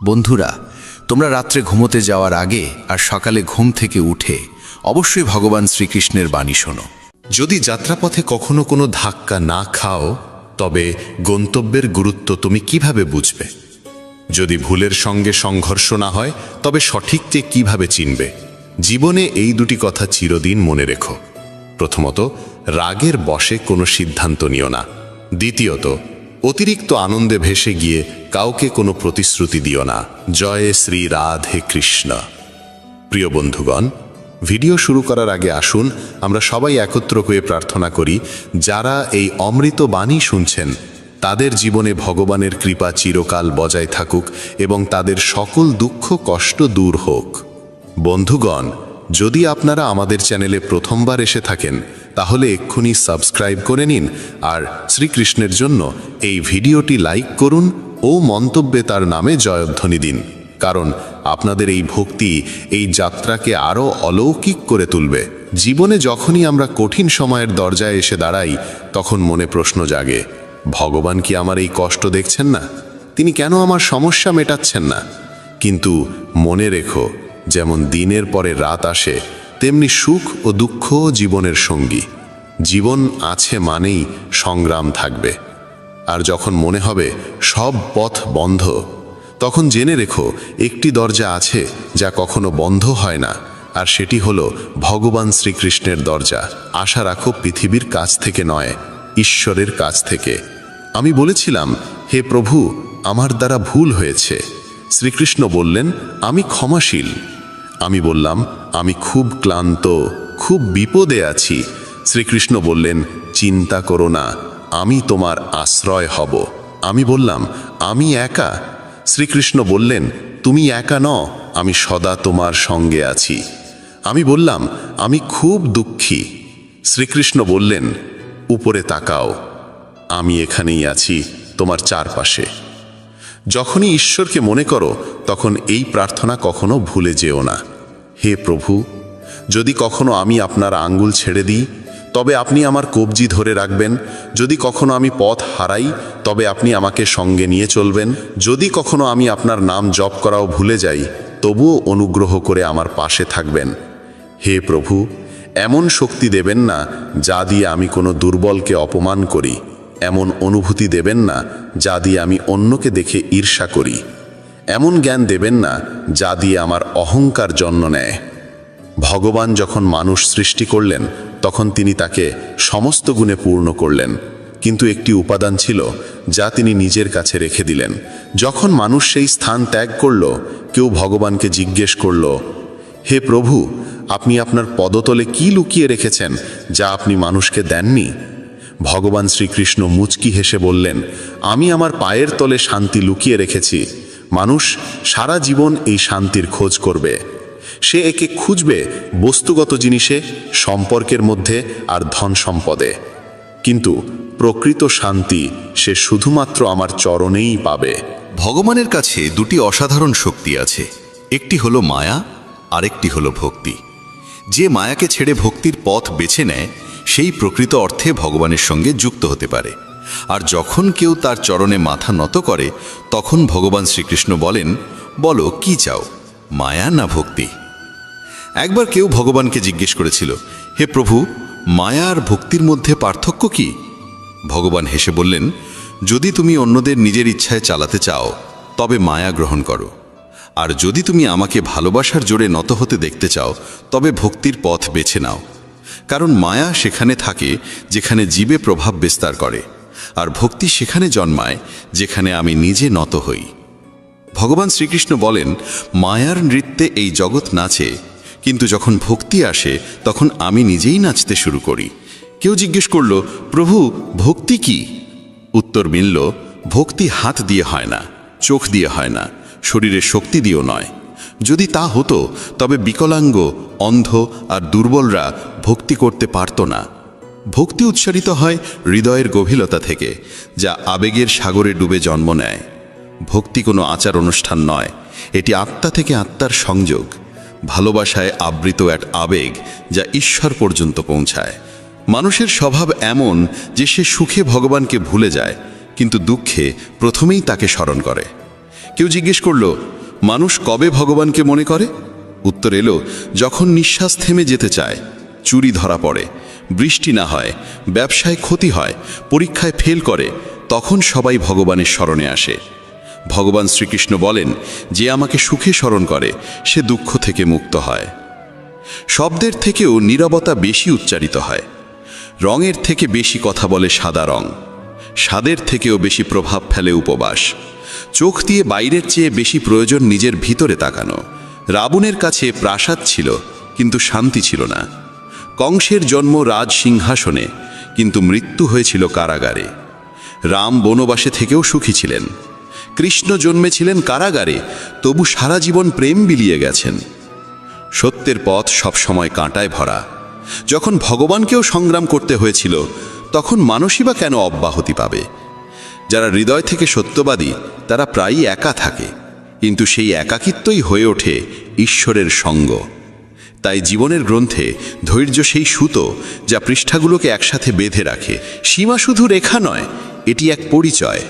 বন্ধুরা, তোমরা রাত্রে ঘুমোতে যাওয়ার আগে আর সকালে ঘুম থেকে উঠে অবশ্যই ভগবান শ্রীকৃষ্ণের বাণী শোনো। যদি যাত্রাপথে কখনো কোনো ধাক্কা না খাও, তবে গন্তব্যের গুরুত্ব তুমি কিভাবে বুঝবে? যদি ভুলের সঙ্গে সংঘর্ষ না হয়, তবে সঠিককে কিভাবে চিনবে? জীবনে এই দুটি কথা চিরদিন মনে রেখো। প্রথমত, রাগের বশে কোনো সিদ্ধান্ত নিও না। দ্বিতীয়ত, অতিরিক্ত আনন্দে ভেসে গিয়ে কাউকে কোনো প্রতিশ্রুতি দিও না। জয় শ্রী রাধে কৃষ্ণ। প্রিয় বন্ধুগণ, ভিডিও শুরু করার আগে আসুন আমরা সবাই একত্র হয়ে প্রার্থনা করি, যারা এই অমৃত বাণী শুনছেন তাদের জীবনে ভগবানের কৃপা চিরকাল বজায় থাকুক এবং তাদের সকল দুঃখ কষ্ট দূর হোক। বন্ধুগণ, যদি আপনারা আমাদের চ্যানেলে প্রথমবার এসে থাকেন তাহলে এক্ষুনি সাবস্ক্রাইব করে নিন আর শ্রীকৃষ্ণের জন্য এই ভিডিওটি লাইক করুন ও মন্তব্যে তার নামে জয়ধ্বনি দিন, কারণ আপনাদের এই ভক্তি এই যাত্রাকে আরও অলৌকিক করে তুলবে। জীবনে যখনই আমরা কঠিন সময়ের দরজায় এসে দাঁড়াই, তখন মনে প্রশ্ন জাগে, ভগবান কি আমার এই কষ্ট দেখছেন না? তিনি কেন আমার সমস্যা মেটাচ্ছেন না? কিন্তু মনে রেখো, যেমন দিনের পরে রাত আসে, তেমনি সুখ ও দুঃখ জীবনের সঙ্গী। জীবন আছে মানেই সংগ্রাম থাকবে। আর যখন মনে হবে সব পথ বন্ধ, তখন জেনে রেখো একটি দরজা আছে যা কখনো বন্ধ হয় না, আর সেটি হলো ভগবান শ্রীকৃষ্ণের দরজা। আশা রাখো পৃথিবীর কাছ থেকে নয়, ঈশ্বরের কাছ থেকে। আমি বলেছিলাম, হে প্রভু, আমার দ্বারা ভুল হয়েছে। শ্রীকৃষ্ণ বললেন, আমি ক্ষমাশীল। আমি বললাম, আমি খুব ক্লান্ত, খুব বিপদে আছি। শ্রীকৃষ্ণ বললেন, চিন্তা করো না, আমি তোমার আশ্রয় হব। আমি বললাম, আমি একা। শ্রীকৃষ্ণ বললেন, তুমি একা নও, আমি সদা তোমার সঙ্গে আছি। আমি বললাম, আমি খুব দুঃখী। শ্রীকৃষ্ণ বললেন, উপরে তাকাও, আমি এখানেই আছি তোমার চারপাশে। যখনই ঈশ্বরকে মনে করো, তখন এই প্রার্থনা কখনো ভুলে যেও না। হে প্রভু, যদি কখনো আমি আপনার আঙ্গুল ছেড়ে দিই, তবে আপনি আমার কবজি ধরে রাখবেন। যদি কখনো আমি পথ হারাই, তবে আপনি আমাকে সঙ্গে নিয়ে চলবেন। যদি কখনো আমি আপনার নাম জপ করাও ভুলে যাই, তবুও অনুগ্রহ করে আমার পাশে থাকবেন। হে প্রভু, এমন শক্তি দেবেন না যা দিয়ে আমি কোনো দুর্বলকে অপমান করি, এমন অনুভূতি দেবেন না যা দিয়ে আমি অন্যকে দেখে ঈর্ষা করি, এমন জ্ঞান দেবেন না যা দিয়ে আমার অহংকার জন্ম নেয়। ভগবান যখন মানুষ সৃষ্টি করলেন, তখন তিনি তাকে সমস্ত গুণে পূর্ণ করলেন, কিন্তু একটি উপাদান ছিল যা তিনি নিজের কাছে রেখে দিলেন। যখন মানুষ সেই স্থান ত্যাগ করল, কেউ ভগবানকে জিজ্ঞেস করল, হে প্রভু, আপনি আপনার পদতলে কি লুকিয়ে রেখেছেন যা আপনি মানুষকে দেননি? ভগবান শ্রীকৃষ্ণ মুচকি হেসে বললেন, আমি আমার পায়ের তলে শান্তি লুকিয়ে রেখেছি। মানুষ সারা জীবন এই শান্তির খোঁজ করবে। সে একে খুঁজবে বস্তুগত জিনিসে, সম্পর্কের মধ্যে আর ধন সম্পদে, কিন্তু প্রকৃত শান্তি সে শুধুমাত্র আমার চরণেই পাবে। ভগবানের কাছে দুটি অসাধারণ শক্তি আছে, একটি হলো মায়া, আরেকটি হলো ভক্তি। যে মায়াকে ছেড়ে ভক্তির পথ বেছে নেয়, সেই প্রকৃত অর্থে ভগবানের সঙ্গে যুক্ত হতে পারে। আর যখন কেউ তার চরণে মাথা নত করে, তখন ভগবান শ্রীকৃষ্ণ বলেন, বলো কি চাও, মায়া না ভক্তি? একবার কেউ ভগবানকে জিজ্ঞেস করেছিল, হে প্রভু, মায়া আর ভক্তির মধ্যে পার্থক্য কি? ভগবান হেসে বললেন, যদি তুমি অন্যদের নিজের ইচ্ছায় চালাতে চাও, তবে মায়া গ্রহণ করো। আর যদি তুমি আমাকে ভালোবাসার জোরে নত হতে দেখতে চাও, তবে ভক্তির পথ বেছে নাও। কারণ মায়া সেখানে থাকে যেখানে জীবে প্রভাব বিস্তার করে, আর ভক্তি সেখানে জন্মায় যেখানে আমি নিজে নত হই। ভগবান শ্রীকৃষ্ণ বলেন, মায়ার নৃত্যে এই জগৎ নাচে, কিন্তু যখন ভক্তি আসে তখন আমি নিজেই নাচতে শুরু করি। কেউ জিজ্ঞেস করল, প্রভু, ভক্তি কি? উত্তর মিলল, ভক্তি হাত দিয়ে হয় না, চোখ দিয়ে হয় না, শরীরের শক্তি দিয়েও নয়। যদি তা হতো, তবে বিকলাঙ্গ, অন্ধ আর দুর্বলরা ভক্তি করতে পারত না। ভক্তি উচ্চারিত হয় হৃদয়ের গভীরতা থেকে, যা আবেগের সাগরে ডুবে জন্ম নেয়। ভক্তি কোনো আচার অনুষ্ঠান নয়, এটি আত্মা থেকে আত্মার সংযোগ, ভালোবাসায় আবৃত এক আবেগ যা ঈশ্বর পর্যন্ত পৌঁছায়। মানুষের স্বভাব এমন যে সে সুখে ভগবানকে ভুলে যায়, কিন্তু দুঃখে প্রথমেই তাকে স্মরণ করে। কেউ জিজ্ঞেস করল, মানুষ কবে ভগবানকে মনে করে? উত্তর এলো, যখন নিঃশ্বাস থেমে যেতে চায়, চুরি ধরা পড়ে, বৃষ্টি না হয়, ব্যবসায় ক্ষতি হয়, পরীক্ষায় ফেল করে, তখন সবাই ভগবানের স্মরণে আসে। ভগবান শ্রীকৃষ্ণ বলেন, যে আমাকে সুখে স্মরণ করে সে দুঃখ থেকে মুক্ত হয়। শব্দের থেকেও নীরবতা বেশি উচ্চারিত হয়। রঙের থেকে বেশি কথা বলে সাদা রং, স্বাদের থেকেও বেশি প্রভাব ফেলে উপবাস। চোখ দিয়ে বাইরের চেয়ে বেশি প্রয়োজন নিজের ভিতরে তাকানো। রাবণের কাছে প্রাসাদ ছিল, কিন্তু শান্তি ছিল না। কংসের জন্ম রাজ সিংহাসনে, কিন্তু মৃত্যু হয়েছিল কারাগারে। রাম বনবাসে থেকেও সুখী ছিলেন। কৃষ্ণ জন্মেছিলেন কারাগারে, তবু সারা জীবন প্রেম বিলিয়ে গেছেন। সত্যের পথ সবসময় কাঁটায় ভরা। যখন ভগবানকেও সংগ্রাম করতে হয়েছিল, তখন মানুষই বা কেন অব্যাহতি পাবে? যারা হৃদয় থেকে সত্যবাদী তারা প্রায়ই একা থাকে, কিন্তু সেই একাকিত্বই হয়ে ওঠে ঈশ্বরের সঙ্গ। তাই জীবনের গ্রন্থে ধৈর্য সেই সুতো যা পৃষ্ঠাগুলোকে একসাথে বেঁধে রাখে। সীমা শুধু রেখা নয়, এটি এক পরিচয়,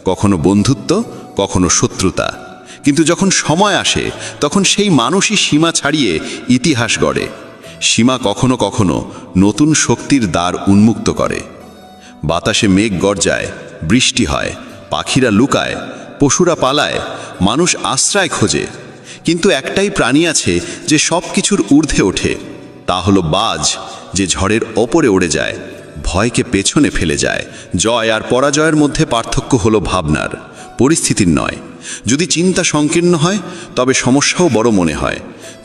কখনো বন্ধুত্ব, কখনো শত্রুতা। কিন্তু যখন সময় আসে তখন সেই মানুষই সীমা ছাড়িয়ে ইতিহাস গড়ে। সীমা কখনো কখনো নতুন শক্তির দ্বার উন্মুক্ত করে। বাতাসে মেঘ গর্জায়, বৃষ্টি হয়, পাখিরা লুকায়, পশুরা পালায়, মানুষ আশ্রয় খোঁজে। কিন্তু একটাই প্রাণী আছে যে সব কিছুর ঊর্ধ্বে ওঠে, তা হলো বাজ, যে ঝড়ের ওপরে উড়ে যায়, ভয়কে পেছনে ফেলে যায়। জয় আর পরাজয়ের মধ্যে পার্থক্য হলো ভাবনার, পরিস্থিতির নয়। যদি চিন্তা সংকীর্ণ হয় তবে সমস্যাও বড় মনে হয়।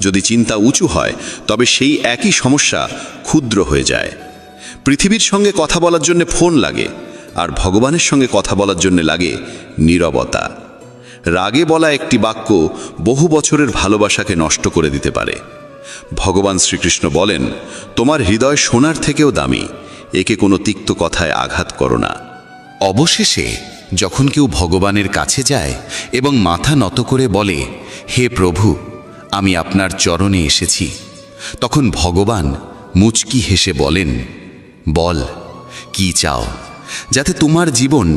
যদি চিন্তা উঁচু হয় তবে সেই একই সমস্যা ক্ষুদ্র হয়ে যায়। পৃথিবীর সঙ্গে কথা বলার জন্য ফোন লাগে, আর ভগবানের সঙ্গে কথা বলার জন্য লাগে নীরবতা। রাগে বলা একটি বাক্য বহু বছরের ভালোবাসাকে নষ্ট করে দিতে পারে। ভগবান শ্রীকৃষ্ণ বলেন, তোমার হৃদয় সোনার থেকেও দামি, একে কোনো তিক্ত কথায় আঘাত করো না। অবশেষে যখন কেউ ভগবানের কাছে যায় এবং মাথা নত করে বলে, হে প্রভু, আমি আপনার চরণে এসেছি, তখন ভগবান মুচকি হেসে বলেন, বল কি চাও, যাতে তোমার জীবন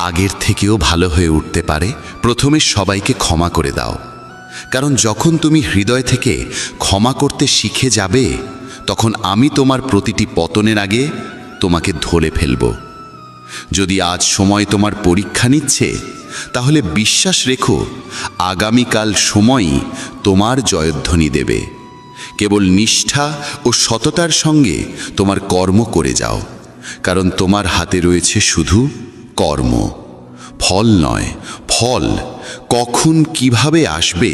আগের থেকেও ভালো হয়ে উঠতে পারে। প্রথমে সবাইকে ক্ষমা করে দাও, কারণ যখন তুমি হৃদয় থেকে ক্ষমা করতে শিখে যাবে, তখন আমি তোমার প্রতিটি পতনের আগে তোমাকে ধরে ফেলব। যদি আজ সময় তোমার পরীক্ষা নিচ্ছে, তাহলে বিশ্বাস রেখো, আগামীকাল সময়ই তোমার জয়ধ্বনি দেবে। কেবল নিষ্ঠা ও সততার সঙ্গে তোমার কর্ম করে যাও, কারণ তোমার হাতে রয়েছে শুধু কর্ম, ফল নয়। ফল কখন কিভাবে আসবে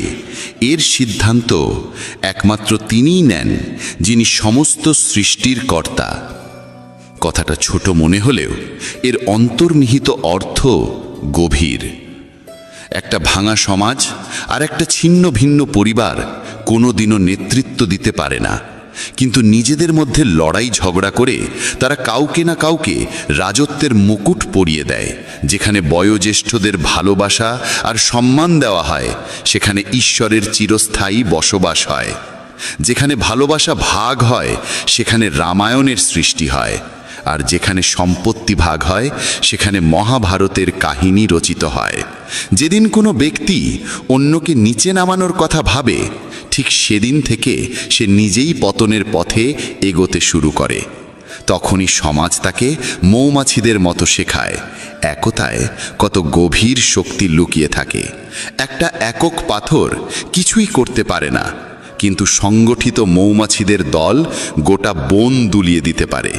এর সিদ্ধান্ত একমাত্র তিনিই নেন, যিনি সমস্ত সৃষ্টির কর্তা। কথাটা ছোট মনে হলেও এর অন্তর্নিহিত অর্থ গভীর। একটা ভাঙা সমাজ আর একটা ছিন্ন ভিন্ন পরিবার কোনোদিনও নেতৃত্ব দিতে পারে না, কিন্তু নিজেদের মধ্যে লড়াই ঝগড়া করে তারা কাউকে না কাউকে রাজত্বের মুকুট পরিয়ে দেয়। যেখানে বয়োজ্যেষ্ঠদের ভালোবাসা আর সম্মান দেওয়া হয়, সেখানে ঈশ্বরের চিরস্থায়ী বসবাস হয়। যেখানে ভালোবাসা ভাগ হয়, সেখানে রামায়ণের সৃষ্টি হয়। আর যেখানে সম্পত্তি ভাগ হয়, সেখানে মহাভারতের কাহিনী রচিত হয়। যেদিন কোনো ব্যক্তি অন্যকে নিচে নামানোর কথা ভাবে, ঠিক সেদিন থেকে সে নিজেই পতনের পথে এগোতে শুরু করে। তখনই সমাজ তাকে মৌমাছিদের মতো শেখায়, একতায় কত গভীর শক্তি লুকিয়ে থাকে। একটা একক পাথর কিছুই করতে পারে না, কিন্তু সংগঠিত মৌমাছিদের দল গোটা বন দুলিয়ে দিতে পারে।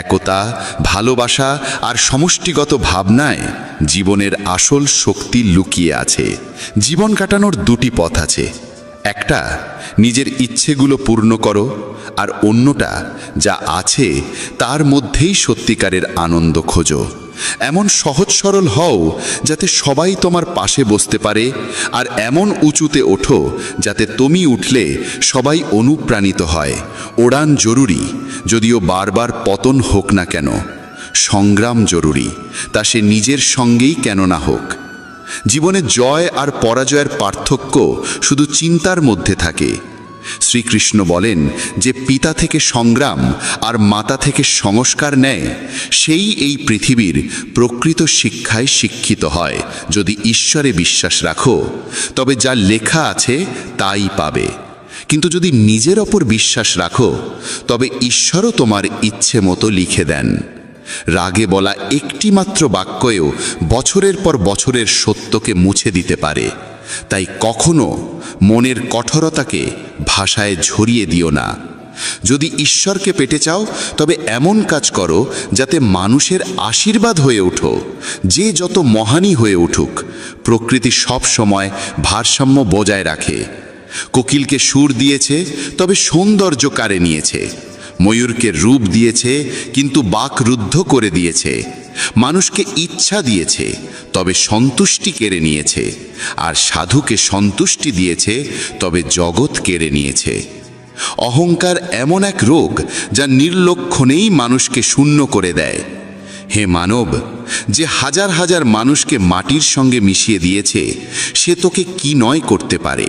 একতা, ভালোবাসা আর সমষ্টিগত ভাবনায় জীবনের আসল শক্তি লুকিয়ে আছে। জীবন কাটানোর দুটি পথ আছে, একটা নিজের ইচ্ছেগুলো পূর্ণ করো, আর অন্যটা যা আছে তার মধ্যেই সত্যিকারের আনন্দ খোঁজো। এমন সহজ সরল হও যাতে সবাই তোমার পাশে বসতে পারে, আর এমন উঁচুতে ওঠো যাতে তুমি উঠলে সবাই অনুপ্রাণিত হয়। ওড়ান জরুরি, যদিও বারবার পতন হোক না কেন। সংগ্রাম জরুরি, তা সে নিজের সঙ্গেই কেন না হোক। জীবনে জয় আর পরাজয়ের পার্থক্য শুধু চিন্তার মধ্যে থাকে। শ্রীকৃষ্ণ বলেন যে পিতা থেকে সংগ্রাম আর মাতা থেকে সংস্কার নেয়, সেই এই পৃথিবীর প্রকৃত শিক্ষায় শিক্ষিত হয়। যদি ঈশ্বরে বিশ্বাস রাখো, তবে যা লেখা আছে তাই পাবে। কিন্তু যদি নিজের ওপর বিশ্বাস রাখো, তবে ঈশ্বরও তোমার ইচ্ছে মতো লিখে দেন। রাগে বলা একটি মাত্র বাক্যেও বছরের পর বছরের সত্যকে মুছে দিতে পারে। তাই কখনো মনের কঠোরতাকে ভাষায় ঝরিয়ে দিও না। যদি ঈশ্বরকে পেতে চাও, তবে এমন কাজ করো যাতে মানুষের আশীর্বাদ হয়ে ওঠো। যে যত মহানই হয়ে উঠুক, প্রকৃতি সব সময় ভারসাম্য বজায় রাখে। কোকিলকে সুর দিয়েছে, তবে সৌন্দর্য কাড়ে নিয়েছে। ময়ূরকে রূপ দিয়েছে, কিন্তু বাক রুদ্ধ করে দিয়েছে। মানুষকে ইচ্ছা দিয়েছে, তবে সন্তুষ্টি কেড়ে নিয়েছে। আর সাধুকে সন্তুষ্টি দিয়েছে, তবে জগৎ কেড়ে নিয়েছে। অহংকার এমন এক রোগ যা নির্লক্ষণেই মানুষকে শূন্য করে দেয়। হে মানব, যে হাজার হাজার মানুষকে মাটির সঙ্গে মিশিয়ে দিয়েছে, সে তোকে কি নয় করতে পারে।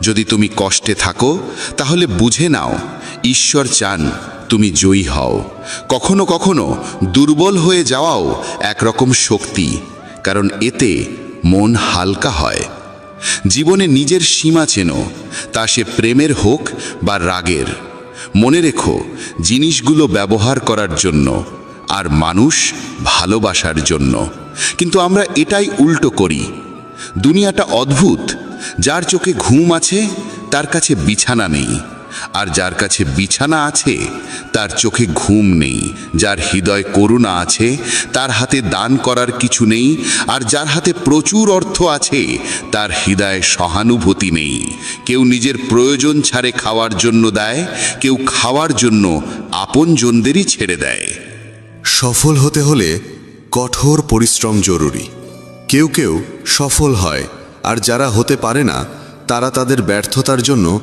যদি তুমি কষ্টে থাকো, তাহলে বুঝে নাও ঈশ্বর চান তুমি জয়ী হও। কখনো কখনো দুর্বল হয়ে যাওয়াও একরকম শক্তি, কারণ এতে মন হালকা হয়। জীবনে নিজের সীমা চেনো, তা সে প্রেমের হোক বা রাগের। মনে রেখো, জিনিসগুলো ব্যবহার করার জন্য, আর মানুষ ভালোবাসার জন্য। কিন্তু আমরা এটাই উল্টো করি। দুনিয়াটা অদ্ভুত। যার চোখে ঘুম আছে, তার কাছে বিছানা নেই। আর যার কাছে বিছানা আছে, তার চোখে ঘুম নেই। যার হৃদয় করুণা আছে, তার হাতে দান করার কিছু নেই। আর যার হাতে প্রচুর অর্থ আছে, তার হৃদয়ে সহানুভূতি নেই। কেউ নিজের প্রয়োজন ছাড়ে খাওয়ার জন্য দেয়, কেউ খাওয়ার জন্য আপনজনদেরই ছেড়ে দেয়। সফল হতে হলে কঠোর পরিশ্রম জরুরি। কেউ কেউ সফল হয়, আর যারা হতে পারে না, তারা তাদের ব্যর্থতার জন্য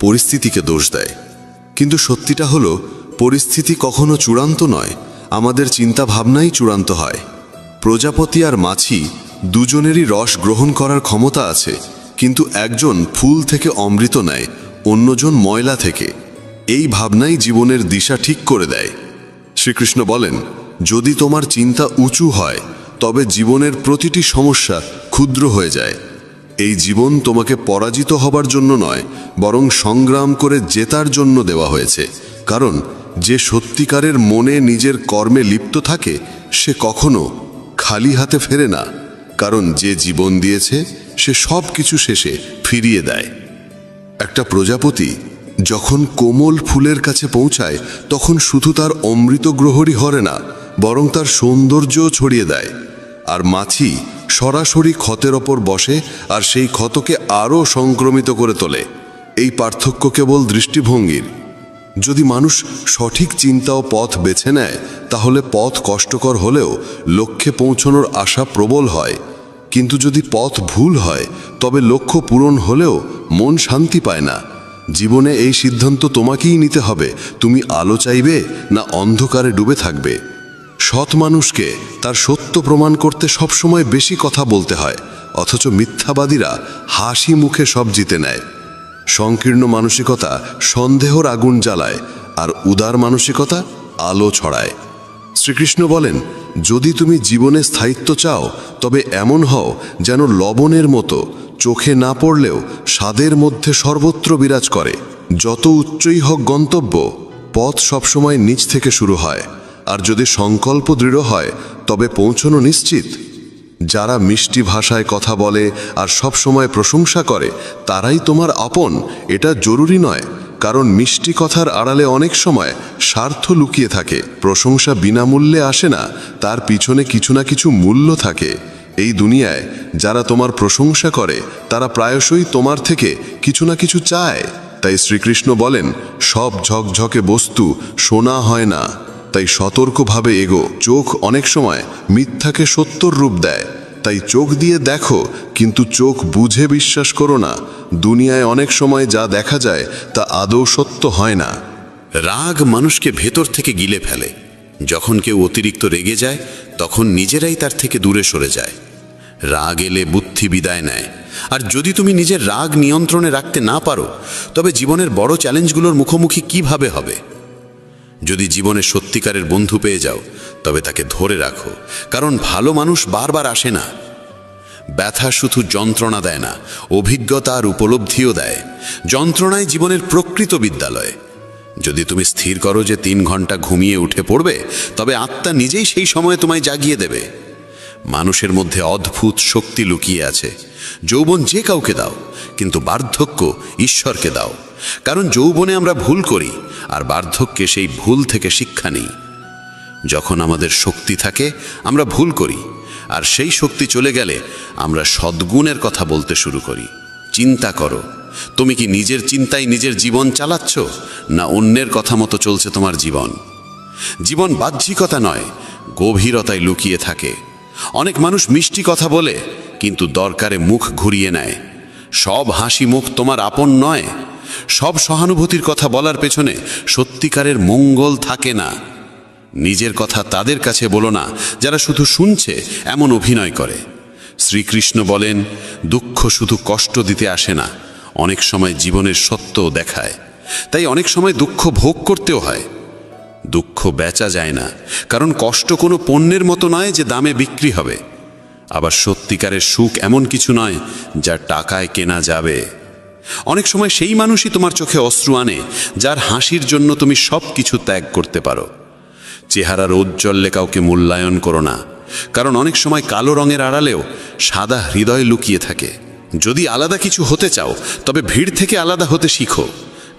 পরিস্থিতিকে দোষ দেয়। কিন্তু সত্যিটা হলো, পরিস্থিতি কখনো চূড়ান্ত নয়, আমাদের চিন্তা ভাবনাই চূড়ান্ত হয়। প্রজাপতি আর মাছি দুজনেরই রস গ্রহণ করার ক্ষমতা আছে, কিন্তু একজন ফুল থেকে অমৃত নেয়, অন্যজন ময়লা থেকে। এই ভাবনাই জীবনের দিশা ঠিক করে দেয়। শ্রীকৃষ্ণ বলেন, যদি তোমার চিন্তা উঁচু হয়, তবে জীবনের প্রতিটি সমস্যা ক্ষুদ্র হয়ে যায়। এই জীবন তোমাকে পরাজিত হবার জন্য নয়, বরং সংগ্রাম করে জেতার জন্য দেওয়া হয়েছে। কারণ যে সত্যিকারের মনে নিজের কর্মে লিপ্ত থাকে, সে কখনো খালি হাতে ফেরে না। কারণ যে জীবন দিয়েছে, সে সব কিছু শেষে ফিরিয়ে দেয়। একটা প্রজাপতি যখন কোমল ফুলের কাছে পৌঁছায়, তখন শুধু তার অমৃত গ্রহরই হরে না, বরং তার সৌন্দর্যও ছড়িয়ে দেয়। আর মাছি সরাসরি ক্ষতের ওপর বসে, আর সেই ক্ষতকে আরও সংক্রমিত করে তোলে। এই পার্থক্য কেবল দৃষ্টিভঙ্গির। যদি মানুষ সঠিক চিন্তা ও পথ বেছে নেয়, তাহলে পথ কষ্টকর হলেও লক্ষ্যে পৌঁছানোর আশা প্রবল হয়। কিন্তু যদি পথ ভুল হয়, তবে লক্ষ্য পূরণ হলেও মন শান্তি পায় না। জীবনে এই সিদ্ধান্ত তোমাকেই নিতে হবে, তুমি আলো চাইবে না অন্ধকারে ডুবে থাকবে। সৎ মানুষকে তার সত্য প্রমাণ করতে সবসময় বেশি কথা বলতে হয়, অথচ মিথ্যাবাদীরা হাসি মুখে সব জিতে নেয়। সংকীর্ণ মানসিকতা সন্দেহর আগুন জ্বালায়, আর উদার মানসিকতা আলো ছড়ায়। শ্রীকৃষ্ণ বলেন, যদি তুমি জীবনে স্থায়িত্ব চাও, তবে এমন হও যেন লবণের মতো, চোখে না পড়লেও স্বাদের মধ্যে সর্বত্র বিরাজ করে। যত উচ্চই হোক গন্তব্য, পথ সবসময় নিচ থেকে শুরু হয়। আর যদি সংকল্প দৃঢ় হয়, তবে পৌঁছানো নিশ্চিত। যারা মিষ্টি ভাষায় কথা বলে আর সব সময় প্রশংসা করে, তারাই তোমার আপন, এটা জরুরি নয়। কারণ মিষ্টি কথার আড়ালে অনেক সময় স্বার্থ লুকিয়ে থাকে। প্রশংসা বিনামূল্যে আসে না, তার পিছনে কিছু না কিছু মূল্য থাকে। এই দুনিয়ায় যারা তোমার প্রশংসা করে, তারা প্রায়শই তোমার থেকে কিছু না কিছু চায়। তাই শ্রীকৃষ্ণ বলেন, সব ঝকঝকে বস্তু সোনা হয় না। তাই সতর্কভাবে এগো। চোখ অনেক সময় মিথ্যাকে সত্যর রূপ দেয়। তাই চোখ দিয়ে দেখো, কিন্তু চোখ বুঝে বিশ্বাস করো না। দুনিয়ায় অনেক সময় যা দেখা যায় তা আদৌ সত্য হয় না। রাগ মানুষকে ভেতর থেকে গিলে ফেলে। যখন কেউ অতিরিক্ত রেগে যায়, তখন নিজেরাই তার থেকে দূরে সরে যায়। রাগ এলে বুদ্ধি বিদায় নেয়, আর যদি তুমি নিজের রাগ নিয়ন্ত্রণে রাখতে না পারো, তবে জীবনের বড় চ্যালেঞ্জগুলোর মুখোমুখি কিভাবে হবে? যদি জীবনে সত্যিকারের বন্ধু পেয়ে যাও, তবে তাকে ধরে রাখো, কারণ ভালো মানুষ বারবার আসে না। ব্যথা শুধু যন্ত্রণা দেয় না, অভিজ্ঞতা আর উপলব্ধিও দেয়। যন্ত্রণাই জীবনের প্রকৃত বিদ্যালয়। যদি তুমি স্থির করো যে 3 ঘন্টা ঘুমিয়ে উঠে পড়বে, তবে আত্মা নিজেই সেই সময়ে তোমায় জাগিয়ে দেবে। মানুষের মধ্যে অদ্ভুত শক্তি লুকিয়ে আছে। যৌবন যে কাউকে দাও, কিন্তু বার্ধক্য ঈশ্বরকে দাও। কারণ যৌবনে আমরা ভুল করি, আর বার্ধক্যে সেই ভুল থেকে শিক্ষা নিই। যখন আমাদের শক্তি থাকে আমরা ভুল করি, আর সেই শক্তি চলে গেলে আমরা সদ্গুণের কথা বলতে শুরু করি। চিন্তা করো, তুমি কি নিজের চিন্তায় নিজের জীবন চালাচ্ছ, না অন্যের কথা মতো চলছে তোমার জীবন? জীবন বাহ্যিকতা নয়, গভীরতায় লুকিয়ে থাকে। অনেক মানুষ মিষ্টি কথা বলে, কিন্তু দরকারে মুখ ঘুরিয়ে নেয়। সব হাসি মুখ তোমার আপন নয়। সব সহানুভূতির কথা বলার পেছনে সত্যিকারের মঙ্গল থাকে না। নিজের কথা তাদের কাছে বলো না যারা শুধু শুনছে এমন অভিনয় করে। শ্রীকৃষ্ণ বলেন, দুঃখ শুধু কষ্ট দিতে আসে না, অনেক সময় জীবনের সত্যও দেখায়। তাই অনেক সময় দুঃখ ভোগ করতেও হয়। দুঃখ বেচা যায় না, কারণ কষ্ট কোনো পণ্যের মতো নয় যে দামে বিক্রি হবে। আবার সত্যিকারের সুখ এমন কিছু নয় যা টাকায় কেনা যাবে। অনেক সময় সেই মানুষই তোমার চোখে অশ্রু আনে যার হাসির জন্য তুমি সব কিছু ত্যাগ করতে পারো। চেহারার ঔজ্জ্বল্যে কাউকে মূল্যায়ন করো না, কারণ অনেক সময় কালো রঙের আড়ালেও সাদা হৃদয় লুকিয়ে থাকে। যদি আলাদা কিছু হতে চাও, তবে ভিড় থেকে আলাদা হতে শিখো,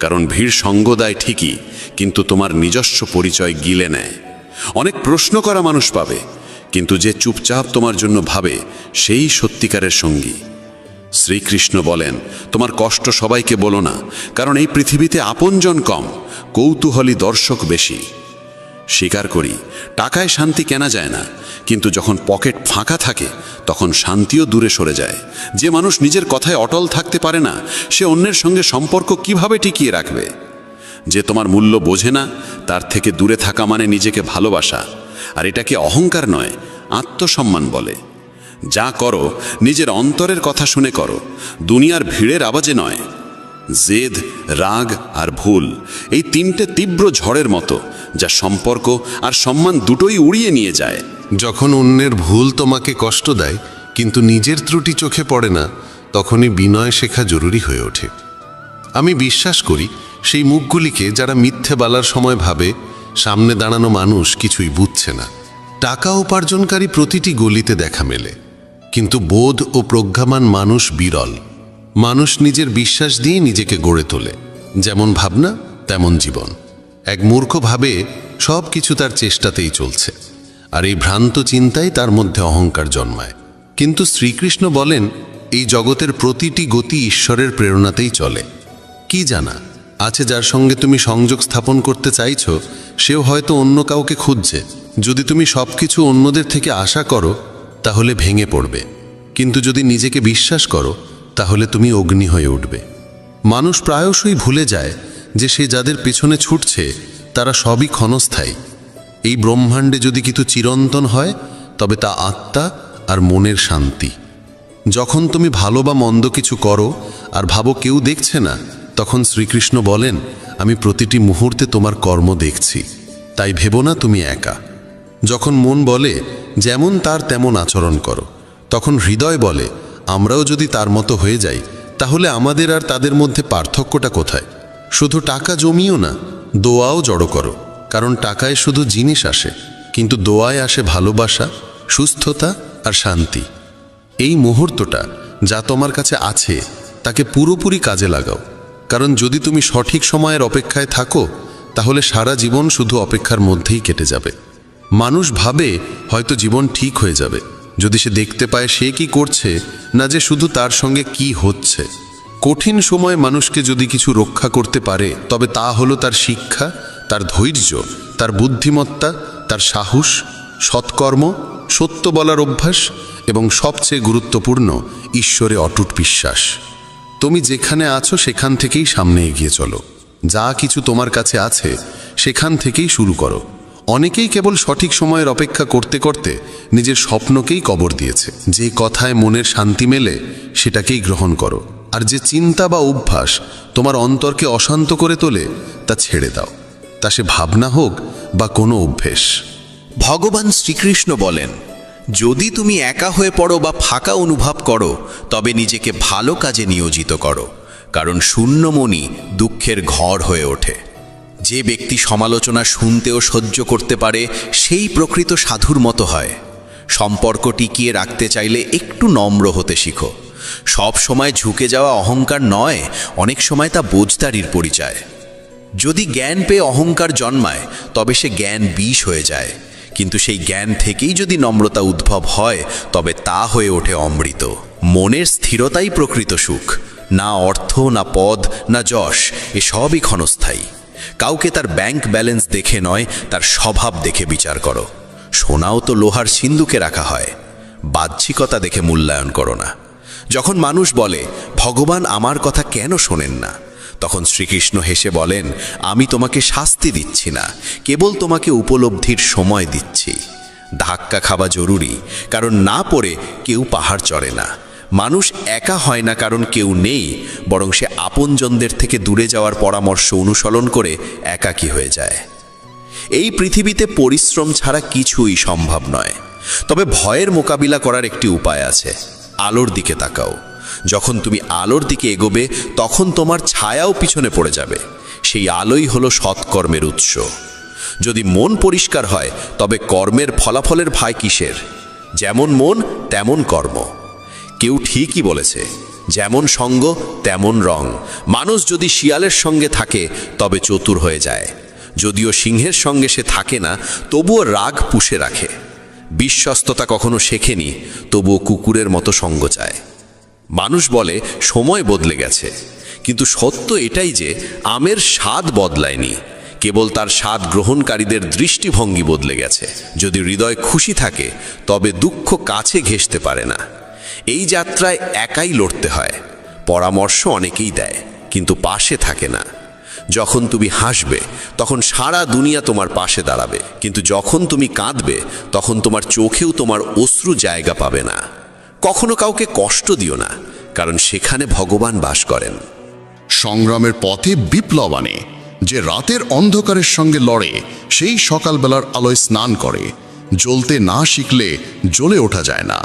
কারণ ভিড় সঙ্গ দেয় ঠিকই, কিন্তু তোমার নিজস্ব পরিচয় গিলে নেয়। অনেক প্রশ্ন করা মানুষ পাবে, কিন্তু যে চুপচাপ তোমার জন্য ভাবে সেই সত্যিকারের সঙ্গী। শ্রীকৃষ্ণ বলেন, তোমার কষ্ট সবাইকে বলো না, কারণ এই পৃথিবীতে আপনজন কম, কৌতূহলী দর্শক বেশি। স্বীকার করি, টাকায় শান্তি কেনা যায় না, কিন্তু যখন পকেট ফাঁকা থাকে তখন শান্তিও দূরে সরে যায়। যে মানুষ নিজের কথায় অটল থাকতে পারে না, সে অন্যের সঙ্গে সম্পর্ক কিভাবে টিকিয়ে রাখবে? যে তোমার মূল্য বোঝে না, তার থেকে দূরে থাকা মানে নিজেকে ভালোবাসা। আর এটাকে অহংকার নয়, আত্মসম্মান বলে। যা করো নিজের অন্তরের কথা শুনে করো, দুনিয়ার ভিড়ের আওয়াজে নয়। জেদ, রাগ আর ভুল, এই 3টে তীব্র ঝড়ের মতো, যা সম্পর্ক আর সম্মান দুটোই উড়িয়ে নিয়ে যায়। যখন অন্যের ভুল তোমাকে কষ্ট দেয়, কিন্তু নিজের ত্রুটি চোখে পড়ে না, তখনই বিনয় শেখা জরুরি হয়ে ওঠে। আমি বিশ্বাস করি সেই মুখগুলিকে যারা মিথ্যে বলার সময় ভাবে সামনে দাঁড়ানো মানুষ কিছুই বুঝছে না। টাকা উপার্জনকারী প্রতিটি গলিতে দেখা মেলে, কিন্তু বোধ ও প্রজ্ঞামান মানুষ বিরল। মানুষ নিজের বিশ্বাস দিয়ে নিজেকে গড়ে তোলে। যেমন ভাবনা তেমন জীবন। এক মূর্খ ভাবে সব কিছু তার চেষ্টাতেই চলছে, আর এই ভ্রান্ত চিন্তাই তার মধ্যে অহংকার জন্মায়। কিন্তু শ্রীকৃষ্ণ বলেন, এই জগতের প্রতিটি গতি ঈশ্বরের প্রেরণাতেই চলে। কি জানা আছে যার সঙ্গে তুমি সংযোগ স্থাপন করতে চাইছ, সেও হয়তো অন্য কাউকে খুঁজছে। যদি তুমি সব কিছু অন্যদের থেকে আশা করো, তাহলে ভেঙে পড়বে, কিন্তু যদি নিজেকে বিশ্বাস করো, তাহলে তুমি অগ্নি হয়ে উঠবে। মানুষ প্রায়শই ভুলে যায় যে সে যাদের পেছনে ছুটছে তারা সবই ক্ষণস্থায়ী। এই ব্রহ্মাণ্ডে যদি কিছু চিরন্তন হয়, তবে তা আত্মা আর মনের শান্তি। যখন তুমি ভালো বা মন্দ কিছু করো আর ভাবো কেউ দেখছে না, তখন শ্রীকৃষ্ণ বলেন, আমি প্রতিটি মুহূর্তে তোমার কর্ম দেখছি, তাই ভেবো না তুমি একা। যখন মন বলে যেমন তার তেমন আচরণ করো, তখন হৃদয় বলে, আমরাও যদি তার মতো হয়ে যাই, তাহলে আমাদের আর তাদের মধ্যে পার্থক্যটা কোথায়? শুধু টাকা জমিও না, দোয়াও জড়ো করো, কারণ টাকায় শুধু জিনিস আসে, কিন্তু দোয়ায় আসে ভালোবাসা, সুস্থতা আর শান্তি। এই মুহূর্তটা যা তোমার কাছে আছে তাকে পুরোপুরি কাজে লাগাও, কারণ যদি তুমি সঠিক সময়ের অপেক্ষায় থাকো, তাহলে সারা জীবন শুধু অপেক্ষার মধ্যেই কেটে যাবে। মানুষ ভাবে হয়তো জীবন ঠিক হয়ে যাবে যদি সে দেখতে পায় সে কি করছে, না যে শুধু তার সঙ্গে কি হচ্ছে। কঠিন সময় মানুষকে যদি কিছু রক্ষা করতে পারে, তবে তা হলো তার শিক্ষা, তার ধৈর্য, তার বুদ্ধিমত্তা, তার সাহস, সৎকর্ম, সত্য বলার অভ্যাস এবং সবচেয়ে গুরুত্বপূর্ণ ঈশ্বরে অটুট বিশ্বাস। তুমি যেখানে আছো সেখান থেকেই সামনে এগিয়ে চলো। যা কিছু তোমার কাছে আছে সেখান থেকেই শুরু করো। অনেকেই কেবল সঠিক সময়ের অপেক্ষা করতে করতে নিজের স্বপ্নকেই কবর দিয়েছে। যে কথায় মনের শান্তি মেলে সেটাকেই গ্রহণ করো, আর যে চিন্তা বা অভ্যাস তোমার অন্তরকে অশান্ত করে তোলে তা ছেড়ে দাও, তা সে ভাবনা হোক বা কোনো অভ্যেস। ভগবান শ্রীকৃষ্ণ বলেন, যদি তুমি একা হয়ে পড়ো বা ফাঁকা অনুভব করো, তবে নিজেকে ভালো কাজে নিয়োজিত করো, কারণ শূন্য মনই দুঃখের ঘর হয়ে ওঠে। যে ব্যক্তি সমালোচনা শুনতেও সহ্য করতে পারে, সেই প্রকৃত সাধুর মতো হয়। সম্পর্ক টিকিয়ে রাখতে চাইলে একটু নম্র হতে শিখো। সব সময় ঝুঁকে যাওয়া অহংকার নয়, অনেক সময় তা বোঝদারির পরিচয়। যদি জ্ঞান পেয়ে অহংকার জন্মায়, তবে সে জ্ঞান বিষ হয়ে যায়, কিন্তু সেই জ্ঞান থেকেই যদি নম্রতা উদ্ভব হয়, তবে তা হয়ে ওঠে অমৃত। মনের স্থিরতাই প্রকৃত সুখ। না অর্থ, না পদ, না যশ, এসবই ক্ষণস্থায়ী। কাউকে তার ব্যাংক ব্যালেন্স দেখে নয়, তার স্বভাব দেখে বিচার করো। সোনাও তো লোহার সিন্ধুকে রাখা হয়। বাহ্যিকতা দেখে মূল্যায়ন করো না। যখন মানুষ বলে, ভগবান আমার কথা কেন শোনেন না, তখন শ্রীকৃষ্ণ হেসে বলেন, আমি তোমাকে শাস্তি দিচ্ছি না, কেবল তোমাকে উপলব্ধির সময় দিচ্ছি। ধাক্কা খাওয়া জরুরি, কারণ না পড়ে কেউ পাহাড় চড়ে না। মানুষ একা হয় না কারণ কেউ নেই, বরং সে আপনজনদের থেকে দূরে যাওয়ার পরামর্শ অনুসরণ করে একাকী হয়ে যায়। এই পৃথিবীতে পরিশ্রম ছাড়া কিছুই সম্ভব নয়, তবে ভয়ের মোকাবিলা করার একটি উপায় আছে। আলোর দিকে তাকাও। যখন তুমি আলোর দিকে এগোবে, তখন তোমার ছায়াও পিছনে পড়ে যাবে। সেই আলোই হলো সৎকর্মের উৎস। যদি মন পরিষ্কার হয়, তবে কর্মের ফলাফলের ভয় কিসের? যেমন মন তেমন কর্ম। কেউ ঠিকই বলেছে, যেমন সঙ্গ তেমন রং। মানুষ যদি শিয়ালের সঙ্গে থাকে, তবে চতুর হয়ে যায়। যদিও সিংহের সঙ্গে সে থাকে না, তবুও রাগ পুষে রাখে। বিশ্বস্ততা কখনো শেখেনি, তবুও কুকুরের মতো সঙ্গ চায়। মানুষ বলে সময় বদলে গেছে, কিন্তু সত্য এটাই যে আমের স্বাদ বদলায়নি, কেবল তার স্বাদ গ্রহণকারীদের দৃষ্টিভঙ্গি বদলে গেছে। যদি হৃদয় খুশি থাকে, তবে দুঃখ কাছে ঘেঁষতে পারে না। এই যাত্রায় একাই লড়তে হয়। পরামর্শ অনেকেই দেয়, কিন্তু পাশে থাকে না। যখন তুমি হাসবে, তখন সারা দুনিয়া তোমার পাশে দাঁড়াবে, কিন্তু যখন তুমি কাঁদবে, তখন তোমার চোখেও তোমার অশ্রু জায়গা পাবে না। কখনো কাউকে কষ্ট দিও না, কারণ সেখানে ভগবান বাস করেন। সংগ্রামের পথে বিপ্লব আনে। যে রাতের অন্ধকারের সঙ্গে লড়ে, সেই সকালবেলার আলোয় স্নান করে। জ্বলতে না শিখলে জ্বলে ওঠা যায় না।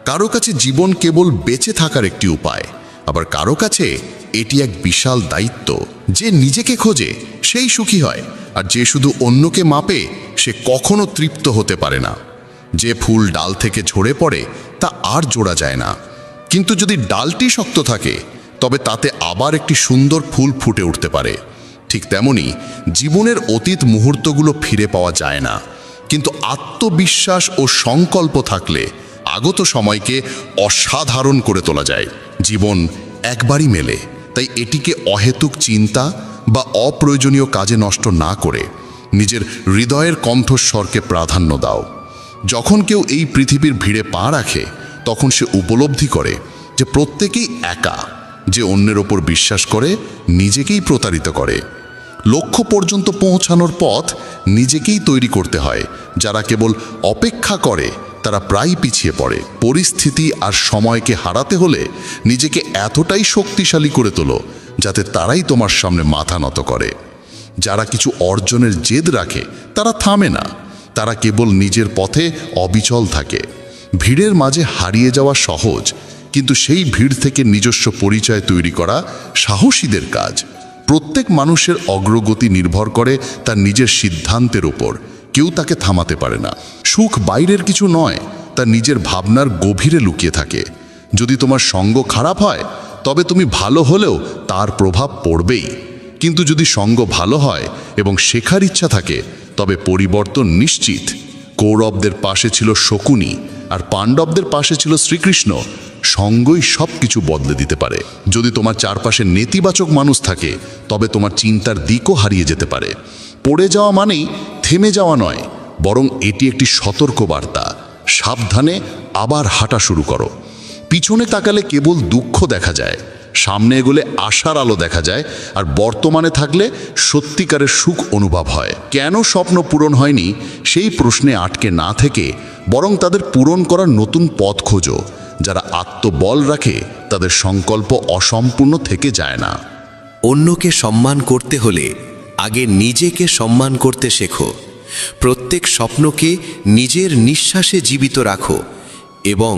কারো কাছে জীবন কেবল বেঁচে থাকার একটি উপায়, আবার কারো কাছে এটি এক বিশাল দায়িত্ব। যে নিজেকে খোঁজে সেই সুখী হয়, আর যে শুধু অন্যকে মাপে সে কখনো তৃপ্ত হতে পারে না। যে ফুল ডাল থেকে ঝরে পড়ে তা আর জোড়া যায় না, কিন্তু যদি ডালটি শক্ত থাকে, তবে তাতে আবার একটি সুন্দর ফুল ফুটে উঠতে পারে। ঠিক তেমনি জীবনের অতীত মুহূর্তগুলো ফিরে পাওয়া যায় না, কিন্তু আত্মবিশ্বাস ও সংকল্প থাকলে আগত সময়কে অসাধারণ করে তোলা যায়। জীবন একবারই মেলে, তাই এটিকে অহেতুক চিন্তা বা অপ্রয়োজনীয় কাজে নষ্ট না করে নিজের হৃদয়ের কণ্ঠস্বরকে প্রাধান্য দাও। যখন কেউ এই পৃথিবীর ভিড়ে পা রাখে, তখন সে উপলব্ধি করে যে প্রত্যেকেই একা। যে অন্যের ওপর বিশ্বাস করে, নিজেকেই প্রতারিত করে। লক্ষ্য পর্যন্ত পৌঁছানোর পথ নিজেকেই তৈরি করতে হয়। যারা কেবল অপেক্ষা করে, তারা প্রায় পিছিয়ে পড়ে। পরিস্থিতি আর সময়কে হারাতে হলে নিজেকে এতটাই শক্তিশালী করে তোলো, যাতে তারাই তোমার সামনে মাথা নত করে। যারা কিছু অর্জনের জেদ রাখে, তারা থামে না, তারা কেবল নিজের পথে অবিচল থাকে। ভিড়ের মাঝে হারিয়ে যাওয়া সহজ, কিন্তু সেই ভিড় থেকে নিজস্ব পরিচয় তৈরি করা সাহসীদের কাজ। প্রত্যেক মানুষের অগ্রগতি নির্ভর করে তার নিজের সিদ্ধান্তের উপর। কেউ তাকে থামাতে পারে না। সুখ বাইরের কিছু নয়, তা নিজের ভাবনার গভীরে লুকিয়ে থাকে। যদি তোমার সঙ্গ খারাপ হয়, তবে তুমি ভালো হলেও তার প্রভাব পড়বেই। কিন্তু যদি সঙ্গ ভালো হয় এবং শেখার ইচ্ছা থাকে, তবে পরিবর্তন নিশ্চিত। কৌরবদের পাশে ছিল শকুনি, আর পাণ্ডবদের পাশে ছিল শ্রীকৃষ্ণ। সঙ্গই সব কিছু বদলে দিতে পারে। যদি তোমার চারপাশে নেতিবাচক মানুষ থাকে, তবে তোমার চিন্তার দিকও হারিয়ে যেতে পারে। পড়ে যাওয়া মানেই থেমে যাওয়া নয়, বরং এটি একটি সতর্ক বার্তা। সাবধানে আবার হাঁটা শুরু করো। পিছনে তাকালে কেবল দুঃখ দেখা যায়, সামনে এগোলে আশার আলো দেখা যায়, আর বর্তমানে থাকলে সত্যিকারের সুখ অনুভব হয়। কেন স্বপ্ন পূরণ হয়নি সেই প্রশ্নে আটকে না থেকে বরং তাদের পূরণ করার নতুন পথ খোঁজো। যারা আত্মবল রাখে তাদের সংকল্প অসম্পূর্ণ থেকে যায় না। অন্যকে সম্মান করতে হলে আগে নিজেকে সম্মান করতে শেখো। প্রত্যেক স্বপ্নকে নিজের নিঃশ্বাসে জীবিত রাখো এবং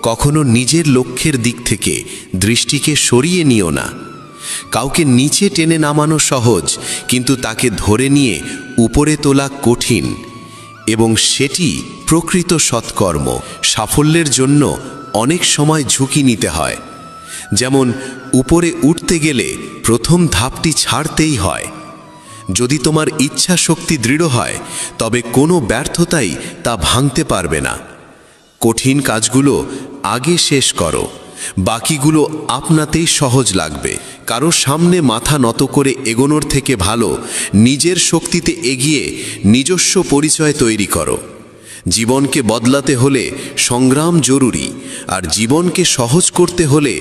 কখনো নিজের লক্ষ্যের দিক থেকে দৃষ্টিকে সরিয়ে নিও না। কাউকে নিচে টেনে নামানো সহজ, কিন্তু তাকে ধরে নিয়ে উপরে তোলা কঠিন, এবং সেটি প্রকৃত সৎকর্ম। সাফল্যের জন্য অনেক সময় ঝুঁকি নিতে হয়। যেমন উপরে উঠতে গেলে প্রথম ধাপটি ছাড়তেই হয়। যদি তোমার ইচ্ছা শক্তি দৃঢ় হয় তবে কোনো ব্যর্থতাই তা ভাঙতে পারবে না। কঠিন কাজগুলো আগে শেষ করো, বাকিগুলো আপনাতেই সহজ লাগবে। কারো সামনে মাথা নত করে এগোনোর থেকে ভালো নিজের শক্তিতে এগিয়ে নিজস্ব পরিচয় তৈরি করো। জীবনকে বদলাতে হলে সংগ্রাম জরুরি, আর জীবনকে সহজ করতে হলে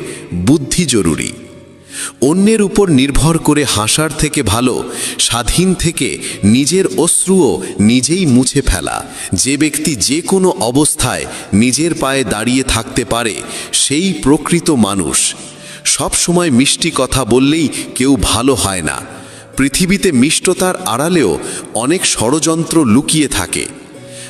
বুদ্ধি জরুরি। অন্যের উপর নির্ভর করে হাসার থেকে ভালো স্বাধীন থেকে নিজের অশ্রুও নিজেই মুছে ফেলা। যে ব্যক্তি যে কোনো অবস্থায় নিজের পায়ে দাঁড়িয়ে থাকতে পারে সেই প্রকৃত মানুষ। সব সময় মিষ্টি কথা বললেই কেউ ভালো হয় না। পৃথিবীতে মিষ্টতার আড়ালেও অনেক ষড়যন্ত্র লুকিয়ে থাকে।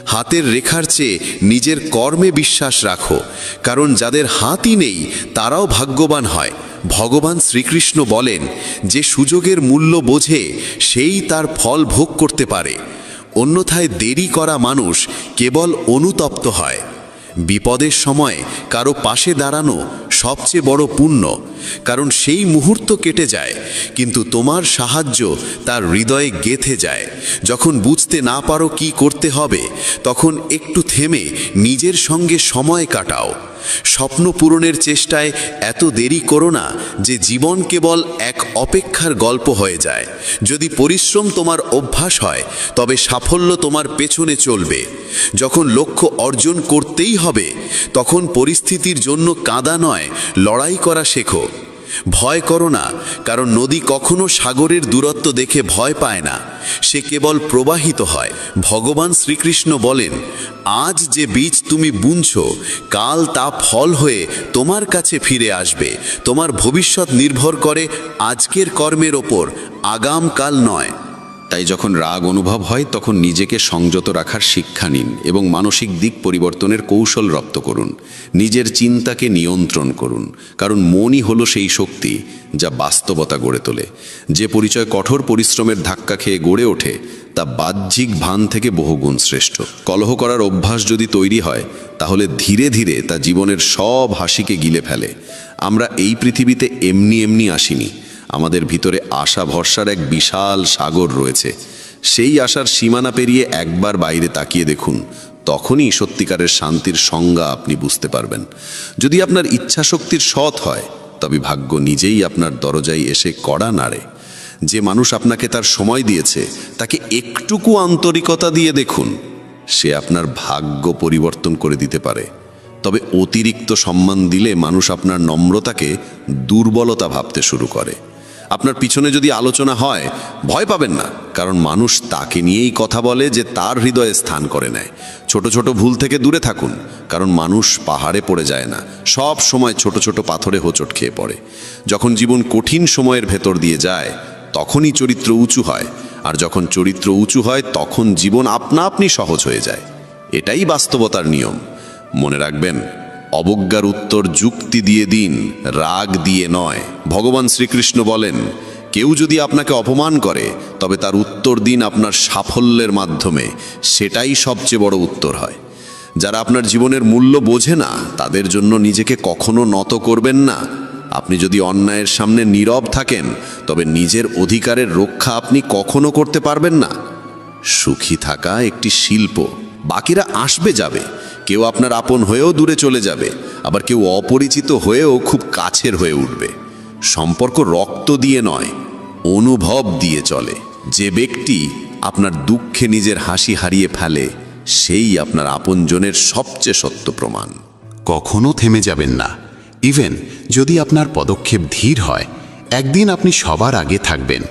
হাতের রেখার চেয়ে নিজের কর্মে বিশ্বাস রাখো, কারণ যাদের হাতই নেই তারাও ভাগ্যবান হয়। ভগবান শ্রীকৃষ্ণ বলেন, যে সুযোগের মূল্য বোঝে সেই তার ফল ভোগ করতে পারে, অন্যথায় দেরি করা মানুষ কেবল অনুতপ্ত হয়। বিপদের সময় কারো পাশে দাঁড়ানো সবচেয়ে বড় পুণ্য, কারণ সেই মুহূর্ত কেটে যায় কিন্তু তোমার সাহায্য তার হৃদয়ে গেঁথে যায়। যখন বুঝতে না পারো কি করতে হবে তখন একটু থেমে নিজের সঙ্গে সময় কাটাও। স্বপ্ন পূরণের চেষ্টায় এত দেরি করো না যে জীবন কেবল এক অপেক্ষার গল্প হয়ে যায়। যদি পরিশ্রম তোমার অভ্যাস হয় তবে সাফল্য তোমার পেছনে চলবে। যখন লক্ষ্য অর্জন করতেই হবে তখন পরিস্থিতির জন্য কাঁদা নয়, লড়াই করা শেখো। ভয় করো না, কারণ নদী কখনো সাগরের দূরত্ব দেখে ভয় পায় না, সে কেবল প্রবাহিত হয়। ভগবান শ্রীকৃষ্ণ বলেন, আজ যে বীজ তুমি বুনছো কাল তা ফল হয়ে তোমার কাছে ফিরে আসবে। তোমার ভবিষ্যৎ নির্ভর করে আজকের কর্মের ওপর, আগামকাল নয়। তাই যখন রাগ অনুভব হয় তখন নিজেকে সংযত রাখার শিক্ষা নিন এবং মানসিক দিক পরিবর্তনের কৌশল রপ্ত করুন। নিজের চিন্তাকে নিয়ন্ত্রণ করুন, কারণ মনই হলো সেই শক্তি যা বাস্তবতা গড়ে তোলে। যে পরিচয় কঠোর পরিশ্রমের ধাক্কা খেয়ে গড়ে ওঠে তা বাহ্যিক ভান থেকে বহুগুণ শ্রেষ্ঠ। কলহ করার অভ্যাস যদি তৈরি হয় তাহলে ধীরে ধীরে তা জীবনের সব হাসিকে গিলে ফেলে। আমরা এই পৃথিবীতে এমনি এমনি আসিনি, আমাদের ভিতরে আশা ভরসার এক বিশাল সাগর রয়েছে। সেই আশার সীমানা পেরিয়ে একবার বাইরে তাকিয়ে দেখুন, তখনই সত্যিকারের শান্তির সংজ্ঞা আপনি বুঝতে পারবেন। যদি আপনার ইচ্ছা শক্তির সৎ হয় তবে ভাগ্য নিজেই আপনার দরজায় এসে কড়া নাড়ে। যে মানুষ আপনাকে তার সময় দিয়েছে তাকে একটুকু আন্তরিকতা দিয়ে দেখুন, সে আপনার ভাগ্য পরিবর্তন করে দিতে পারে। তবে অতিরিক্ত সম্মান দিলে মানুষ আপনার নম্রতাকে দুর্বলতা ভাবতে শুরু করে। আপনার পিছনে যদি আলোচনা হয় ভয় পাবেন না, কারণ মানুষ তাকে নিয়েই কথা বলে যে তার হৃদয়ে স্থান করে নেয়। ছোট ছোট ভুল থেকে দূরে থাকুন, কারণ মানুষ পাহাড়ে পড়ে যায় না, সব সময় ছোট ছোট পাথরে হোঁচট খেয়ে পড়ে। যখন জীবন কঠিন সময়ের ভেতর দিয়ে যায় তখনই চরিত্র উঁচু হয়, আর যখন চরিত্র উঁচু হয় তখন জীবন আপনা আপনি সহজ হয়ে যায়। এটাই বাস্তবতার নিয়ম। মনে রাখবেন, অবজ্ঞার উত্তর যুক্তি দিয়ে দিন, রাগ দিয়ে নয়। ভগবান শ্রীকৃষ্ণ বলেন, কেউ যদি আপনাকে অপমান করে তবে তার উত্তর দিন আপনার সাফল্যের মাধ্যমে, সেটাই সবচেয়ে বড় উত্তর হয়। যারা আপনার জীবনের মূল্য বোঝে না তাদের জন্য নিজেকে কখনো নত করবেন না। আপনি যদি অন্যায়ের সামনে নীরব থাকেন তবে নিজের অধিকারের রক্ষা আপনি কখনো করতে পারবেন না। সুখী থাকা একটি শিল্প, বাকিরা আসবে যাবে, কেউ আপনার আপন হয়েও দূরে চলে যাবে, আবার কেউ অপরিচিত হয়েও খুব কাছের হয়ে উঠবে। সম্পর্ক রক্ত দিয়ে নয়, অনুভব দিয়ে চলে। যে ব্যক্তি আপনার দুঃখে নিজের হাসি হারিয়ে ফেলে সেই আপনার আপনজনের সবচেয়ে সত্য প্রমাণ। কখনো থেমে যাবেন না, ইভেন যদি আপনার পদক্ষেপ ধীর হয়, একদিন আপনি সবার আগে থাকবেন।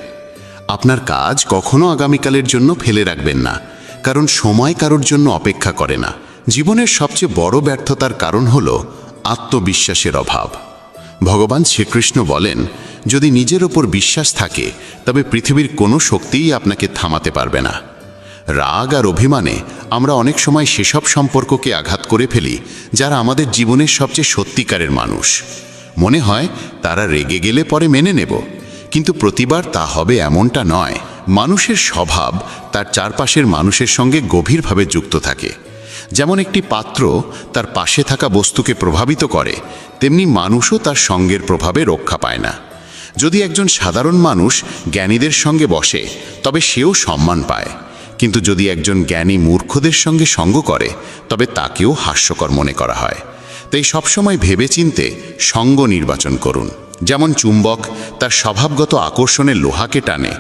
আপনার কাজ কখনো আগামীকালের জন্য ফেলে রাখবেন না, কারণ সময় কারোর জন্য অপেক্ষা করে না। জীবনের সবচেয়ে বড় ব্যর্থতার কারণ হল আত্মবিশ্বাসের অভাব। ভগবান শ্রীকৃষ্ণ বলেন, যদি নিজের ওপর বিশ্বাস থাকে তবে পৃথিবীর কোনো শক্তিই আপনাকে থামাতে পারবে না। রাগ আর অভিমানে আমরা অনেক সময় সেসব সম্পর্ককে আঘাত করে ফেলি যারা আমাদের জীবনের সবচেয়ে সত্যিকারের মানুষ। মনে হয় তারা রেগে গেলে পরে মেনে নেব, কিন্তু প্রতিবার তা হবে এমনটা নয়। মানুষের স্বভাব তার চারপাশের মানুষের সঙ্গে গভীরভাবে যুক্ত থাকে। যেমন একটি পাত্র তার পাশে থাকা বস্তুকে প্রভাবিত করে, তেমনি মানুষও তার সঙ্গের প্রভাবে রক্ষা পায় না। যদি একজন সাধারণ মানুষ জ্ঞানীদের সঙ্গে বসে তবে সেও সম্মান পায়, কিন্তু যদি একজন জ্ঞানী মূর্খদের সঙ্গে সঙ্গ করে তবে তাকেও হাস্যকর মনে করা হয়। তাই সবসময় ভেবেচিন্তে সঙ্গ নির্বাচন করুন। যেমন চুম্বক তার স্বভাবগত আকর্ষণের লোহাকে টানে,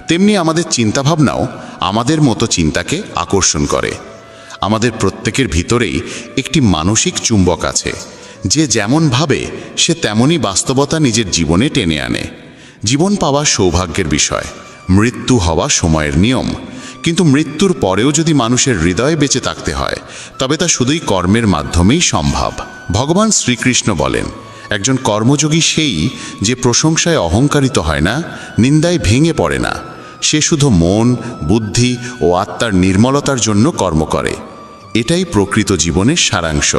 তেমনি আমাদের চিন্তাভাবনাও আমাদের মতো চিন্তাকে আকর্ষণ করে। আমাদের প্রত্যেকের ভিতরেই একটি মানসিক চুম্বক আছে, যে যেমন ভাবে সে তেমনই বাস্তবতা নিজের জীবনে টেনে আনে। জীবন পাওয়া সৌভাগ্যের বিষয়, মৃত্যু হওয়া সময়ের নিয়ম। কিন্তু মৃত্যুর পরেও যদি মানুষের হৃদয়ে বেঁচে থাকতে হয় তবে তা শুধুই কর্মের মাধ্যমেই সম্ভব। ভগবান শ্রীকৃষ্ণ বলেন, একজন কর্মযোগী সেই যে প্রশংসায় অহংকারিত হয় না, নিন্দায় ভেঙে পড়ে না। সে শুধু মন, বুদ্ধি ও আত্মার নির্মলতার জন্য কর্ম করে। এটাই প্রকৃত জীবনের সারাংশ।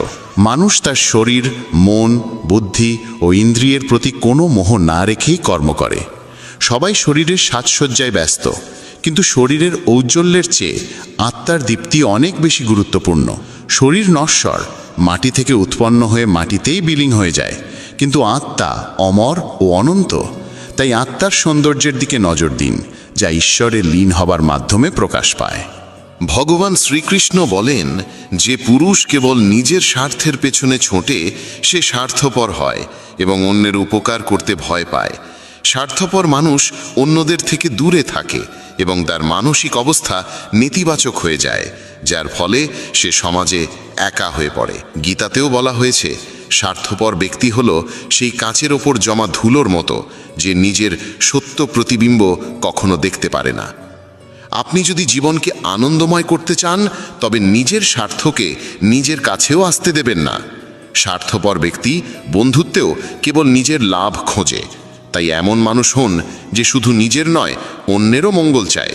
মানুষ তার শরীর, মন, বুদ্ধি ও ইন্দ্রিয়ের প্রতি কোনো মোহ না রেখেই কর্ম করে। সবাই শরীরের সাজসজ্জায় ব্যস্ত, কিন্তু শরীরের ঔজ্জ্বল্যের চেয়ে আত্মার দীপ্তি অনেক বেশি গুরুত্বপূর্ণ। শরীর নশ্বর, মাটি থেকে উৎপন্ন হয়ে মাটিতেই বিলীন হয়ে যায়, কিন্তু আত্মা অমর ও অনন্ত। তাই আত্মার সৌন্দর্যের দিকে নজর দিন, যা ঈশ্বরে লীন হবার মাধ্যমে প্রকাশ পায়। ভগবান শ্রীকৃষ্ণ বলেন, যে পুরুষ কেবল নিজের স্বার্থের পেছনে ছোটে সে স্বার্থপর হয় এবং অন্যের উপকার করতে ভয় পায়। স্বার্থপর মানুষ অন্যদের থেকে দূরে থাকে এবং তার মানসিক অবস্থা নেতিবাচক হয়ে যায়, যার ফলে সে সমাজে একা হয়ে পড়ে। গীতাতেও বলা হয়েছে, স্বার্থপর ব্যক্তি হল সেই কাঁচের ওপর জমা ধুলোর মতো, যে নিজের সত্য প্রতিবিম্ব কখনো দেখতে পারে না। আপনি যদি জীবনকে আনন্দময় করতে চান তবে নিজের স্বার্থকে নিজের কাছেও আসতে দেবেন না। স্বার্থপর ব্যক্তি বন্ধুত্বেও কেবল নিজের লাভ খোঁজে। তাই এমন মানুষ হন যে শুধু নিজের নয়, অন্যেরও মঙ্গল চায়।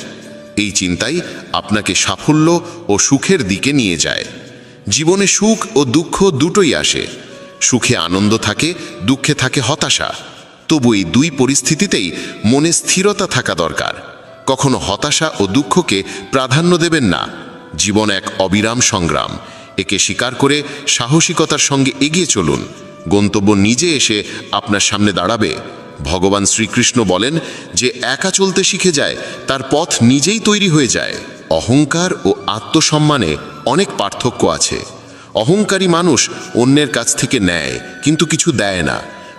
এই চিন্তাই আপনাকে সাফল্য ও সুখের দিকে নিয়ে যায়। জীবনে সুখ ও দুঃখ দুটোই আসে। সুখে আনন্দ থাকে, দুঃখে থাকে হতাশা। তবু এই দুই পরিস্থিতিতেই মনে স্থিরতা থাকা দরকার। কখনো হতাশা ও দুঃখকে প্রাধান্য দেবেন না। জীবন এক অবিরাম সংগ্রাম। একে স্বীকার করে সাহসিকতার সঙ্গে এগিয়ে চলুন। গন্তব্য নিজে এসে আপনার সামনে দাঁড়াবে। ভগবান শ্রীকৃষ্ণ বলেন, যে একা চলতে শিখে যায় তার পথ নিজেই তৈরি হয়ে যায়। অহংকার ও আত্মসম্মানে অনেক পার্থক্য আছে। অহংকারী মানুষ অন্যের কাছ থেকে নেয় কিন্তু কিছু দেয় না,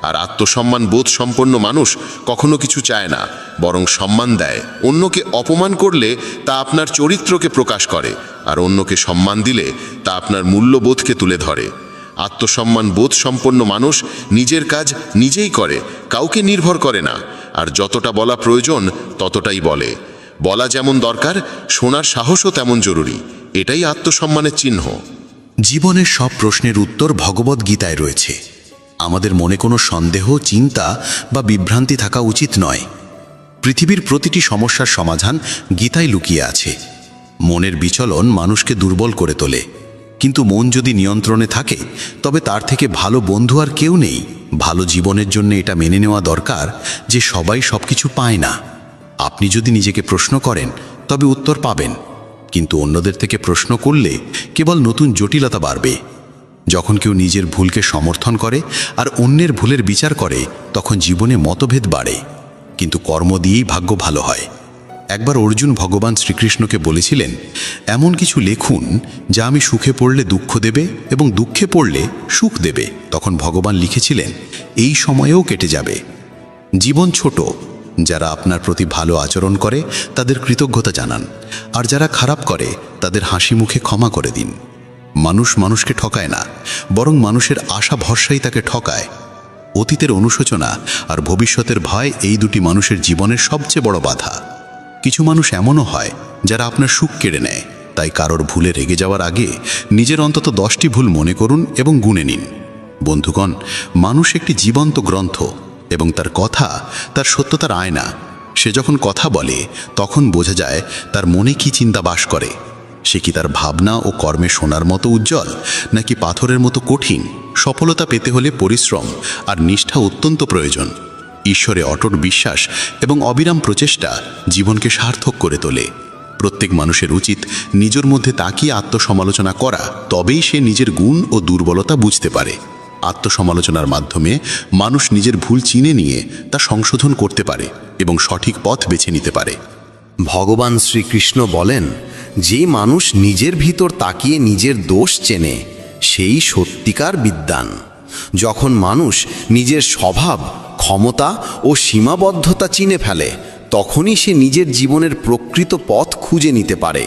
আর আত্মসম্মান বোধ সম্পন্ন মানুষ কখনো কিছু চায় না, বরং সম্মান দেয়। অন্যকে অপমান করলে তা আপনার চরিত্রকে প্রকাশ করে, আর অন্যকে সম্মান দিলে তা আপনার মূল্যবোধকে তুলে ধরে। আত্মসম্মান বোধ সম্পন্ন মানুষ নিজের কাজ নিজেই করে, কাউকে নির্ভর করে না, আর যতটা বলা প্রয়োজন ততটাই বলে। বলা যেমন দরকার, শোনার সাহসও তেমন জরুরি। এটাই আত্মসম্মানের চিহ্ন। জীবনের সব প্রশ্নের উত্তর ভগবদ্গীতায় রয়েছে। আমাদের মনে কোনো সন্দেহ, চিন্তা বা বিভ্রান্তি থাকা উচিত নয়। পৃথিবীর প্রতিটি সমস্যার সমাধান গীতায় লুকিয়ে আছে। মনের বিচলন মানুষকে দুর্বল করে তোলে, কিন্তু মন যদি নিয়ন্ত্রণে থাকে তবে তার থেকে ভালো বন্ধু আর কেউ নেই। ভালো জীবনের জন্য এটা মেনে নেওয়া দরকার যে সবাই সবকিছু পায় না। আপনি যদি নিজেকে প্রশ্ন করেন তবে উত্তর পাবেন, কিন্তু অন্যদের থেকে প্রশ্ন করলে কেবল নতুন জটিলতা বাড়বে। যখন কেউ নিজের ভুলকে সমর্থন করে আর অন্যের ভুলের বিচার করে তখন জীবনে মতভেদ বাড়ে, কিন্তু কর্ম দিয়েই ভাগ্য ভালো হয়। একবার অর্জুন ভগবান শ্রীকৃষ্ণকে বলেছিলেন, এমন কিছু লেখুন যা আমি সুখে পড়লে দুঃখ দেবে এবং দুঃখে পড়লে সুখ দেবে। তখন ভগবান লিখেছিলেন, এই সময়েও কেটে যাবে। জীবন ছোট। যারা আপনার প্রতি ভালো আচরণ করে তাদের কৃতজ্ঞতা জানান, আর যারা খারাপ করে তাদের হাসি মুখে ক্ষমা করে দিন। মানুষ মানুষকে ঠকায় না, বরং মানুষের আশা ভরসাই তাকে ঠকায়। অতীতের অনুশোচনা আর ভবিষ্যতের ভয় এই দুটি মানুষের জীবনের সবচেয়ে বড় বাধা। কিছু মানুষ এমনও হয় যারা আপনার সুখ কেড়ে নেয়। তাই কারোর ভুলে রেগে যাওয়ার আগে নিজের অন্তত 10টি ভুল মনে করুন এবং গুনে নিন। বন্ধুগণ, মানুষ একটি জীবন্ত গ্রন্থ এবং তার কথা তার সত্যতার আয়না। সে যখন কথা বলে তখন বোঝা যায় তার মনে কি চিন্তা বাস করে। সে কি তার ভাবনা ও কর্মে সোনার মতো উজ্জ্বল, নাকি পাথরের মতো কঠিন? সফলতা পেতে হলে পরিশ্রম আর নিষ্ঠা অত্যন্ত প্রয়োজন। ঈশ্বরে অটট বিশ্বাস এবং অবিরাম প্রচেষ্টা জীবনকে সার্থক করে তোলে। প্রত্যেক মানুষের উচিত নিজের মধ্যে তাকিয়ে আত্মসমালোচনা করা, তবেই সে নিজের গুণ ও দুর্বলতা বুঝতে পারে। আত্মসমালোচনার মাধ্যমে মানুষ নিজের ভুল চিনে নিয়ে তা সংশোধন করতে পারে এবং সঠিক পথ বেছে নিতে পারে। ভগবান শ্রীকৃষ্ণ বলেন, যে মানুষ নিজের ভিতর তাকিয়ে নিজের দোষ চেনে সেই সত্যিকার বিদ্বান। যখন মানুষ নিজের স্বভাব, ক্ষমতা ও সীমাবদ্ধতা চিনে ফেলে তখনই সে নিজের জীবনের প্রকৃত পথ খুঁজে নিতে পারে।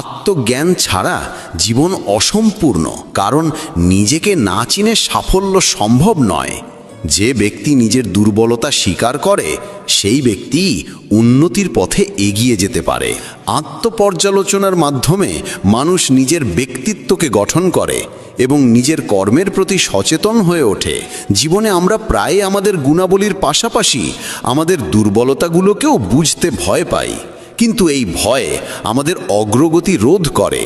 আত্মজ্ঞান ছাড়া জীবন অসম্পূর্ণ, কারণ নিজেকে না চিনে সাফল্য সম্ভব নয়। যে ব্যক্তি নিজের দুর্বলতা স্বীকার করে সেই ব্যক্তি উন্নতির পথে এগিয়ে যেতে পারে। আত্মপর্যালোচনার মাধ্যমে মানুষ নিজের ব্যক্তিত্বকে গঠন করে এবং নিজের কর্মের প্রতি সচেতন হয়ে ওঠে। জীবনে আমরা প্রায় আমাদের গুণাবলীর পাশাপাশি আমাদের দুর্বলতাগুলোকেও বুঝতে ভয় পাই, কিন্তু এই ভয় আমাদের অগ্রগতি রোধ করে।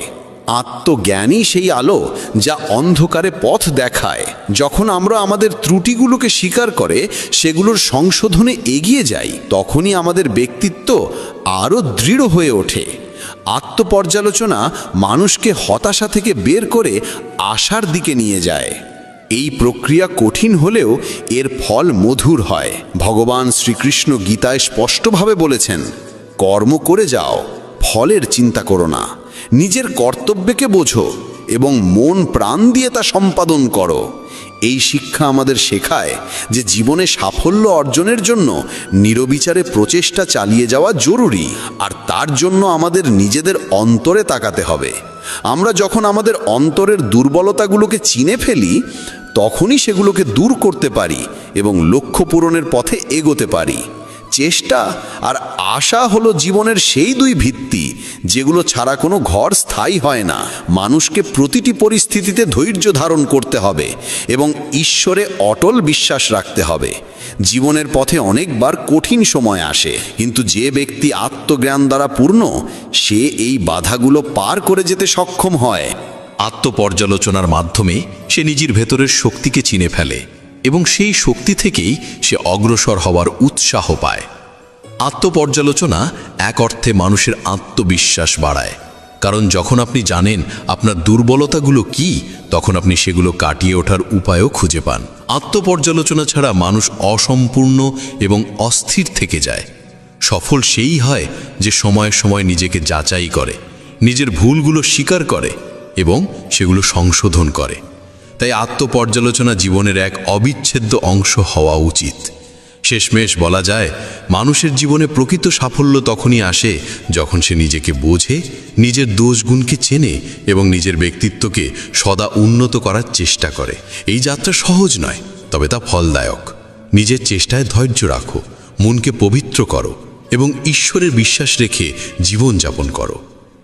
আত্মজ্ঞানই সেই আলো যা অন্ধকারে পথ দেখায়। যখন আমরা আমাদের ত্রুটিগুলোকে স্বীকার করে সেগুলোর সংশোধনে এগিয়ে যাই, তখনই আমাদের ব্যক্তিত্ব আরও দৃঢ় হয়ে ওঠে। আত্মপর্যালোচনা মানুষকে হতাশা থেকে বের করে আশার দিকে নিয়ে যায়। এই প্রক্রিয়া কঠিন হলেও এর ফল মধুর হয়। ভগবান শ্রীকৃষ্ণ গীতায় স্পষ্টভাবে বলেছেন, কর্ম করে যাও, ফলের চিন্তা করো না। নিজের কর্তব্যকে বোঝো এবং মন প্রাণ দিয়ে তা সম্পাদন করো। এই শিক্ষা আমাদের শেখায় যে জীবনে সাফল্য অর্জনের জন্য নিরবিচারে প্রচেষ্টা চালিয়ে যাওয়া জরুরি, আর তার জন্য আমাদের নিজেদের অন্তরে তাকাতে হবে। আমরা যখন আমাদের অন্তরের দুর্বলতাগুলোকে চিনে ফেলি তখনই সেগুলোকে দূর করতে পারি এবং লক্ষ্য পূরণের পথে এগোতে পারি। চেষ্টা আর আশা হলো জীবনের সেই দুই ভিত্তি যেগুলো ছাড়া কোনো ঘর স্থায়ী হয় না। মানুষকে প্রতিটি পরিস্থিতিতে ধৈর্য ধারণ করতে হবে এবং ঈশ্বরে অটল বিশ্বাস রাখতে হবে। জীবনের পথে অনেকবার কঠিন সময় আসে, কিন্তু যে ব্যক্তি আত্মজ্ঞান দ্বারা পূর্ণ সে এই বাধাগুলো পার করে যেতে সক্ষম হয়। আত্মপর্যালোচনার মাধ্যমে সে নিজের ভেতরের শক্তিকে চিনে ফেলে এবং সেই শক্তি থেকেই সে অগ্রসর হওয়ার উৎসাহ পায়। আত্মপর্যালোচনা এক অর্থে মানুষের আত্মবিশ্বাস বাড়ায়, কারণ যখন আপনি জানেন আপনার দুর্বলতাগুলো কি, তখন আপনি সেগুলো কাটিয়ে ওঠার উপায়ও খুঁজে পান। আত্মপর্যালোচনা ছাড়া মানুষ অসম্পূর্ণ এবং অস্থির থেকে যায়। সফল সেই হয় যে সময়ে সময়ে নিজেকে যাচাই করে, নিজের ভুলগুলো স্বীকার করে এবং সেগুলো সংশোধন করে। তাই আত্মপর্যালোচনা জীবনের এক অবিচ্ছেদ্য অংশ হওয়া উচিত। শেষমেশ বলা যায়, মানুষের জীবনে প্রকৃত সাফল্য তখনই আসে যখন সে নিজেকে বোঝে, নিজের দোষগুণকে চেনে এবং নিজের ব্যক্তিত্বকে সদা উন্নত করার চেষ্টা করে। এই যাত্রা সহজ নয়, তবে তা ফলদায়ক। নিজের চেষ্টায় ধৈর্য রাখো, মনকে পবিত্র করো এবং ঈশ্বরের বিশ্বাস রেখে জীবনযাপন করো।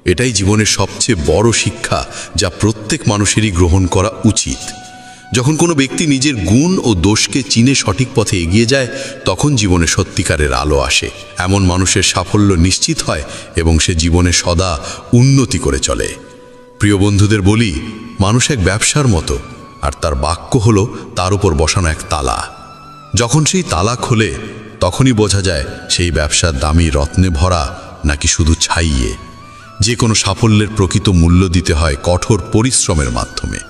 এটাই জীবনের সবচেয়ে বড় শিক্ষা যা প্রত্যেক মানুষেরই গ্রহণ করা উচিত। যখন কোনো ব্যক্তি নিজের গুণ ও দোষকে চিনে সঠিক পথে এগিয়ে যায় তখন জীবনে সত্যিকারের আলো আসে। এমন মানুষের সাফল্য নিশ্চিত হয় এবং সে জীবনে সদা উন্নতি করে চলে। প্রিয় বন্ধুদের বলি, মানুষ এক ব্যবসার মতো, আর তার বাক্য হলো তার উপর বসানো এক তালা। যখন সেই তালা খোলে তখনই বোঝা যায় সেই ব্যবসার দামি রত্নে ভরা নাকি শুধু ছাইয়ে। যে কোনো সাফল্যের প্রকৃত মূল্য দিতে হয় কঠোর পরিশ্রমের মাধ্যমে।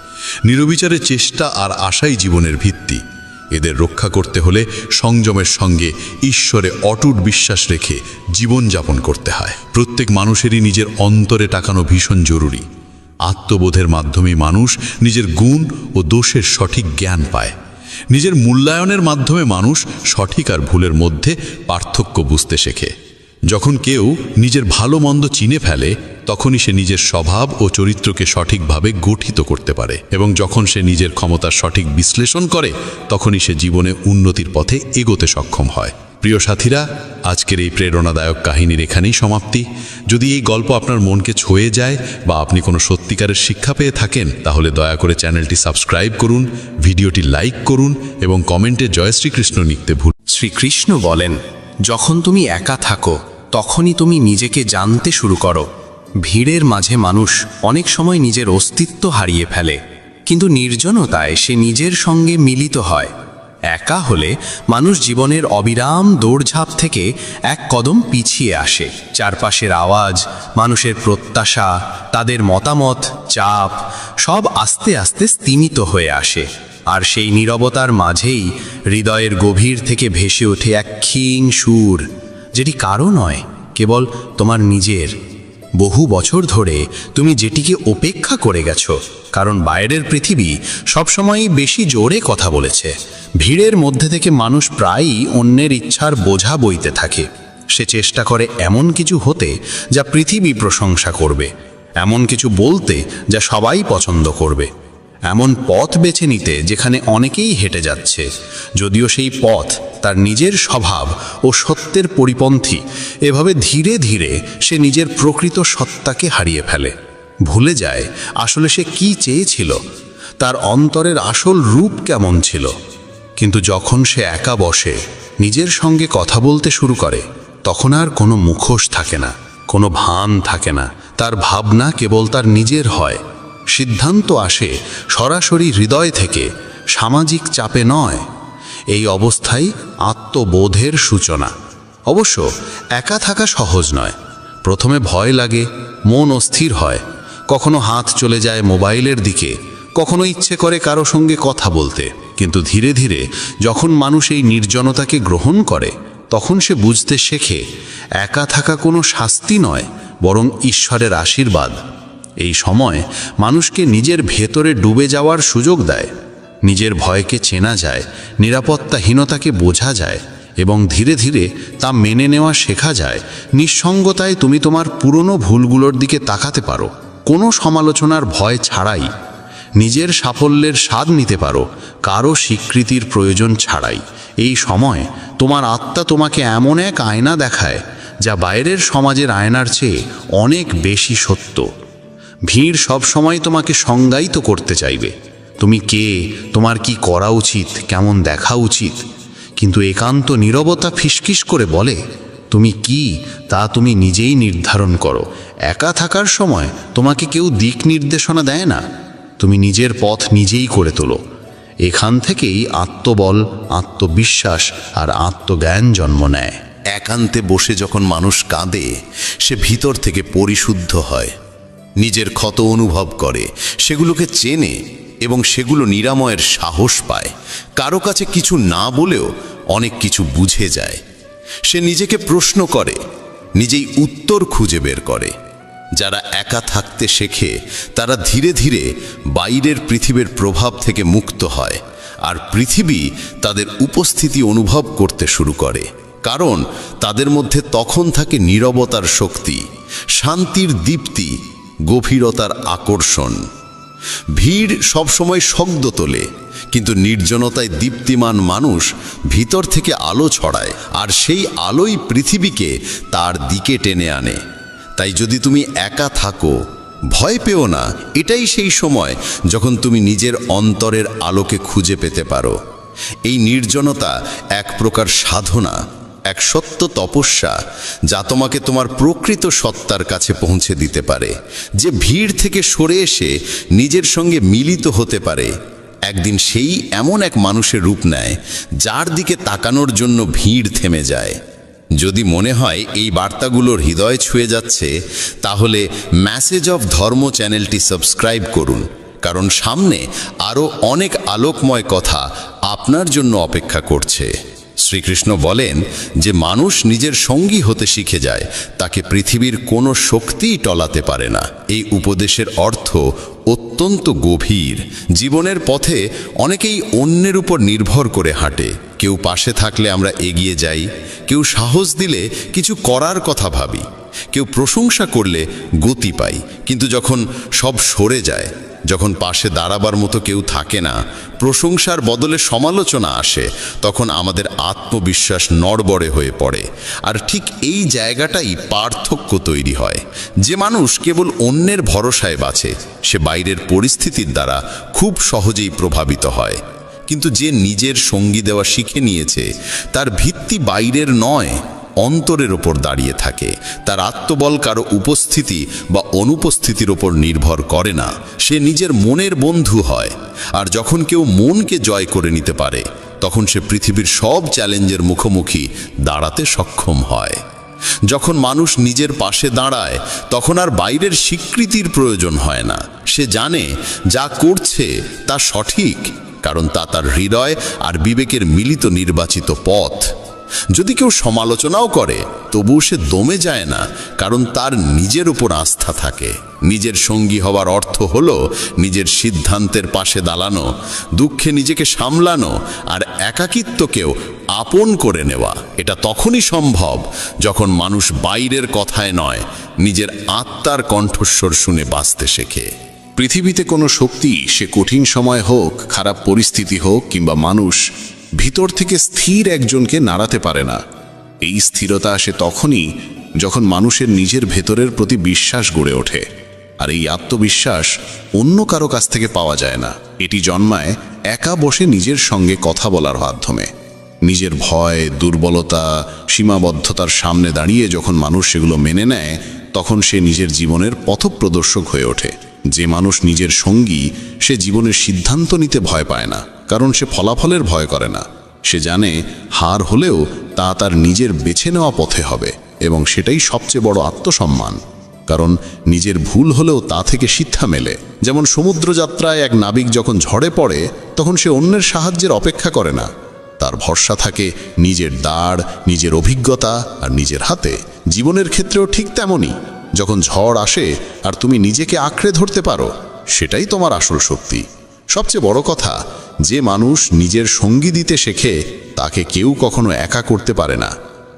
নিরবিচারের চেষ্টা আর আশাই জীবনের ভিত্তি। এদের রক্ষা করতে হলে সংযমের সঙ্গে ঈশ্বরে অটুট বিশ্বাস রেখে জীবনযাপন করতে হয়। প্রত্যেক মানুষেরই নিজের অন্তরে তাকানো ভীষণ জরুরি। আত্মবোধের মাধ্যমে মানুষ নিজের গুণ ও দোষের সঠিক জ্ঞান পায়। নিজের মূল্যায়নের মাধ্যমে মানুষ সঠিক আর ভুলের মধ্যে পার্থক্য বুঝতে শেখে। যখন কেউ নিজের ভালো মন্দ চিনে ফেলে তখনই সে নিজের স্বভাব ও চরিত্রকে সঠিকভাবে গঠিত করতে পারে, এবং যখন সে নিজের ক্ষমতার সঠিক বিশ্লেষণ করে তখনই সে জীবনে উন্নতির পথে এগোতে সক্ষম হয়। প্রিয় সাথীরা, আজকের এই প্রেরণাদায়ক কাহিনীর এখানেই সমাপ্তি। যদি এই গল্প আপনার মনকে ছুঁয়ে যায় বা আপনি কোনো সত্যিকারের শিক্ষা পেয়ে থাকেন, তাহলে দয়া করে চ্যানেলটি সাবস্ক্রাইব করুন, ভিডিওটি লাইক করুন এবং কমেন্টে জয় শ্রীকৃষ্ণ লিখতে ভুলুন না। শ্রীকৃষ্ণ বলেন, যখন তুমি একা থাকো তখনই তুমি নিজেকে জানতে শুরু করো। ভিড়ের মাঝে মানুষ অনেক সময় নিজের অস্তিত্ব হারিয়ে ফেলে, কিন্তু নির্জনতায় সে নিজের সঙ্গে মিলিত হয়। একা হলে মানুষ জীবনের অবিরাম দৌড়ঝাঁপ থেকে এক কদম পিছিয়ে আসে। চারপাশের আওয়াজ, মানুষের প্রত্যাশা, তাদের মতামত, চাপ সব আস্তে আস্তে স্তিমিত হয়ে আসে। আর সেই নীরবতার মাঝেই হৃদয়ের গভীর থেকে ভেসে ওঠে এক ক্ষীণ সুর, যেটি কারো নয়, কেবল তোমার নিজের। বহু বছর ধরে তুমি যেটিকে উপেক্ষা করে গেছো, কারণ বাইরের পৃথিবী সবসময়ই বেশি জোরে কথা বলেছে। ভিড়ের মধ্যে থেকে মানুষ প্রায়ই অন্যের ইচ্ছার বোঝা বইতে থাকে। সে চেষ্টা করে এমন কিছু হতে যা পৃথিবী প্রশংসা করবে, এমন কিছু বলতে যা সবাই পছন্দ করবে, এমন পথ বেছে নিতে যেখানে অনেকেই হেঁটে যাচ্ছে, যদিও সেই পথ তার নিজের স্বভাব ও সত্যের পরিপন্থী। এভাবে ধীরে ধীরে সে নিজের প্রকৃত সত্তাকে হারিয়ে ফেলে, ভুলে যায় আসলে সে কি চেয়েছিল, তার অন্তরের আসল রূপ কেমন ছিল। কিন্তু যখন সে একা বসে নিজের সঙ্গে কথা বলতে শুরু করে, তখন আর কোনো মুখোশ থাকে না, কোনো ভান থাকে না। তার ভাবনা কেবল তার নিজের হয়, সিদ্ধান্ত আসে সরাসরি হৃদয় থেকে, সামাজিক চাপে নয়। এই অবস্থাই আত্মবোধের সূচনা। অবশ্য একা থাকা সহজ নয়। প্রথমে ভয় লাগে, মন অস্থির হয়, কখনো হাত চলে যায় মোবাইলের দিকে, কখনো ইচ্ছে করে কারো সঙ্গে কথা বলতে। কিন্তু ধীরে ধীরে যখন মানুষ এই নির্জনতাকে গ্রহণ করে, তখন সে বুঝতে শেখে একা থাকা কোনো শাস্তি নয়, বরং ঈশ্বরের আশীর্বাদ। এই সময় মানুষকে নিজের ভেতরে ডুবে যাওয়ার সুযোগ দেয়। নিজের ভয়কে চেনা যায়, নিরাপত্তাহীনতাকে বোঝা যায় এবং ধীরে ধীরে তা মেনে নেওয়া শেখা যায়। নিঃসঙ্গতায় তুমি তোমার পুরনো ভুলগুলোর দিকে তাকাতে পারো, কোনো সমালোচনার ভয় ছাড়াই। নিজের সাফল্যের স্বাদ নিতে পারো, কারো স্বীকৃতির প্রয়োজন ছাড়াই। এই সময় তোমার আত্মা তোমাকে এমন এক আয়না দেখায় যা বাইরের সমাজের আয়নার চেয়ে অনেক বেশি সত্য। ভিড় সবসময় তোমাকে সংজ্ঞায়িত করতে চাইবে, তুমি কে, তোমার কি করা উচিত, কেমন দেখা উচিত। কিন্তু একান্ত নীরবতা ফিসফিস করে বলে, তুমি কি তা তুমি নিজেই নির্ধারণ করো। একা থাকার সময় তোমাকে কেউ দিক নির্দেশনা দেয় না, তুমি নিজের পথ নিজেই করে তোলো। এখান থেকেই আত্মবল, আত্মবিশ্বাস আর আত্মজ্ঞান জন্ম নেয়। একান্তে বসে যখন মানুষ কাঁদে, সে ভিতর থেকে পরিশুদ্ধ হয়, নিজের ক্ষত অনুভব করে, সেগুলোকে চেনে এবং সেগুলো নিরাময়ের সাহস পায়। কারো কাছে কিছু না বলেও অনেক কিছু বুঝে যায়। সে নিজেকে প্রশ্ন করে, নিজেই উত্তর খুঁজে বের করে। যারা একা থাকতে শেখে তারা ধীরে ধীরে বাইরের পৃথিবীর প্রভাব থেকে মুক্ত হয়, আর পৃথিবী তাদের উপস্থিতি অনুভব করতে শুরু করে। কারণ তাদের মধ্যে তখন থাকে নীরবতার শক্তি, শান্তির দীপ্তি, গভীরতার আকর্ষণ। ভিড় সবসময় শব্দ তোলে, কিন্তু নির্জনতায় দীপ্তিমান মানুষ ভিতর থেকে আলো ছড়ায়, আর সেই আলোই পৃথিবীকে তার দিকে টেনে আনে। তাই যদি তুমি একা থাকো, ভয় পেও না। এটাই সেই সময় যখন তুমি নিজের অন্তরের আলোকে খুঁজে পেতে পারো। এই নির্জনতা এক প্রকার সাধনা, এক সত্য তপস্যা, যা তোমাকে তোমার প্রকৃত সত্তার কাছে পৌঁছে দিতে পারে। যে ভিড় থেকে সরে এসে নিজের সঙ্গে মিলিত হতে পারে, একদিন সেই এমন এক মানুষের রূপ নেয় যার দিকে তাকানোর জন্য ভিড় থেমে যায়। যদি মনে হয় এই বার্তাগুলোর হৃদয় ছুঁয়ে যাচ্ছে, তাহলে মেসেজ অফ ধর্ম চ্যানেলটি সাবস্ক্রাইব করুন, কারণ সামনে আরও অনেক আলোকময় কথা আপনার জন্য অপেক্ষা করছে। শ্রীকৃষ্ণ বলেন যে মানুষ নিজের সঙ্গী হতে শিখে যায়, তাকে পৃথিবীর কোনো শক্তিই টলাতে পারে না। এই উপদেশের অর্থ অত্যন্ত গভীর। জীবনের পথে অনেকেই অন্যের উপর নির্ভর করে হাঁটে। কেউ পাশে থাকলে আমরা এগিয়ে যাই, কেউ সাহস দিলে কিছু করার কথা ভাবি, কেউ প্রশংসা করলে গতি পাই, কিন্তু যখন সব সরে যায়, যখন পাশে দাঁড়াবার মতো কেউ থাকে না, প্রশংসার বদলে সমালোচনা আসে, তখন আমাদের আত্মবিশ্বাস নড়বড়ে হয়ে পড়ে। আর ঠিক এই জায়গাটাই পার্থক্য তৈরি হয়। যে মানুষ কেবল অন্যের ভরসায় বাঁচে, সে বাইরের পরিস্থিতির দ্বারা খুব সহজেই প্রভাবিত হয়। কিন্তু যে নিজের সঙ্গী দেওয়া শিখে নিয়েছে, তার ভিত্তি বাইরের নয়, অন্তরের ওপর দাঁড়িয়ে থাকে। তার আত্মবল কারো উপস্থিতি বা অনুপস্থিতির ওপর নির্ভর করে না। সে নিজের মনের বন্ধু হয়। আর যখন কেউ মনকে জয় করে নিতে পারে, তখন সে পৃথিবীর সব চ্যালেঞ্জের মুখোমুখি দাঁড়াতে সক্ষম হয়। যখন মানুষ নিজের পাশে দাঁড়ায়, তখন আর বাইরের স্বীকৃতির প্রয়োজন হয় না। সে জানে যা করছে তা সঠিক, কারণ তা তার হৃদয় আর বিবেকের মিলিত নির্বাচিত পথ। যদি কেউ সমালোচনাও করে, তবুও সে দমে যায় না, কারণ তার নিজের উপর আস্থা থাকে। নিজের সঙ্গী হওয়ার অর্থ হলো নিজের সিদ্ধান্তের পাশে দাঁড়ানো, দুঃখে নিজেকে সামলানো, আর একাকিত্বকেও আপন করে নেওয়া। এটা তখনই সম্ভব যখন মানুষ বাইরের কথায় নয়, নিজের আত্মার কণ্ঠস্বর শুনে বাঁচতে শেখে। পৃথিবীতে কোনো শক্তি, সে কঠিন সময় হোক, খারাপ পরিস্থিতি হোক কিংবা মানুষ, ভিতর থেকে স্থির একজনকে নাড়াতে পারে না। এই স্থিরতা আসে তখনই যখন মানুষের নিজের ভেতরের প্রতি বিশ্বাস গড়ে ওঠে। আর এই আত্মবিশ্বাস অন্য কারো কাছ থেকে পাওয়া যায় না। এটি জন্মায় একা বসে নিজের সঙ্গে কথা বলার মাধ্যমে। নিজের ভয়, দুর্বলতা, সীমাবদ্ধতার সামনে দাঁড়িয়ে যখন মানুষ সেগুলো মেনে নেয়, তখন সে নিজের জীবনের পথপ্রদর্শক হয়ে ওঠে। যে মানুষ নিজের সঙ্গী, সে জীবনের সিদ্ধান্ত নিতে ভয় পায় না, কারণ সে ফলাফলের ভয় করে না। সে জানে হার হলেও তা তার নিজের বেছে নেওয়া পথে হবে, এবং সেটাই সবচেয়ে বড় আত্মসম্মান। কারণ নিজের ভুল হলেও তা থেকে শিক্ষা মেলে। যেমন সমুদ্রযাত্রায় এক নাবিক যখন ঝড়ে পড়ে, তখন সে অন্যের সাহায্যের অপেক্ষা করে না। তার ভরসা থাকে নিজের দাঁড়, নিজের অভিজ্ঞতা আর নিজের হাতে। জীবনের ক্ষেত্রেও ঠিক তেমনই। যখন ঝড় আসে আর তুমি নিজেকে আঁকড়ে ধরতে পারো, সেটাই তোমার আসল শক্তি। সবচেয়ে বড় কথা, যে মানুষ নিজের সঙ্গী দিতে শেখে, তাকে কেউ কখনো একা করতে পারে না,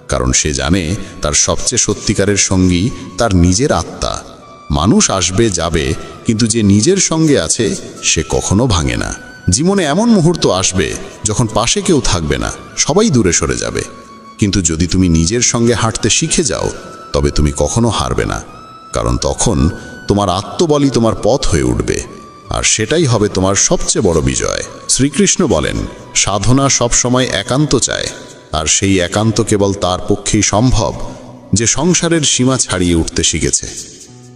কারণ সে জানে তার সবচেয়ে সত্যিকারের সঙ্গী তার নিজের আত্মা। মানুষ আসবে যাবে, কিন্তু যে নিজের সঙ্গে আছে সে কখনো ভাঙে না। জীবনে এমন মুহূর্ত আসবে যখন পাশে কেউ থাকবে না, সবাই দূরে সরে যাবে, কিন্তু যদি তুমি নিজের সঙ্গে হাঁটতে শিখে যাও, তবে তুমি কখনো হারবে না, কারণ তখন তোমার আত্মবলই তোমার পথ হয়ে উঠবে, আর সেটাই হবে তোমার সবচেয়ে বড় বিজয়। শ্রীকৃষ্ণ বলেন, সাধনা সবসময় একান্ত চায়, আর সেই একান্ত কেবল তার পক্ষেই সম্ভব যে সংসারের সীমা ছাড়িয়ে উঠতে শিখেছে।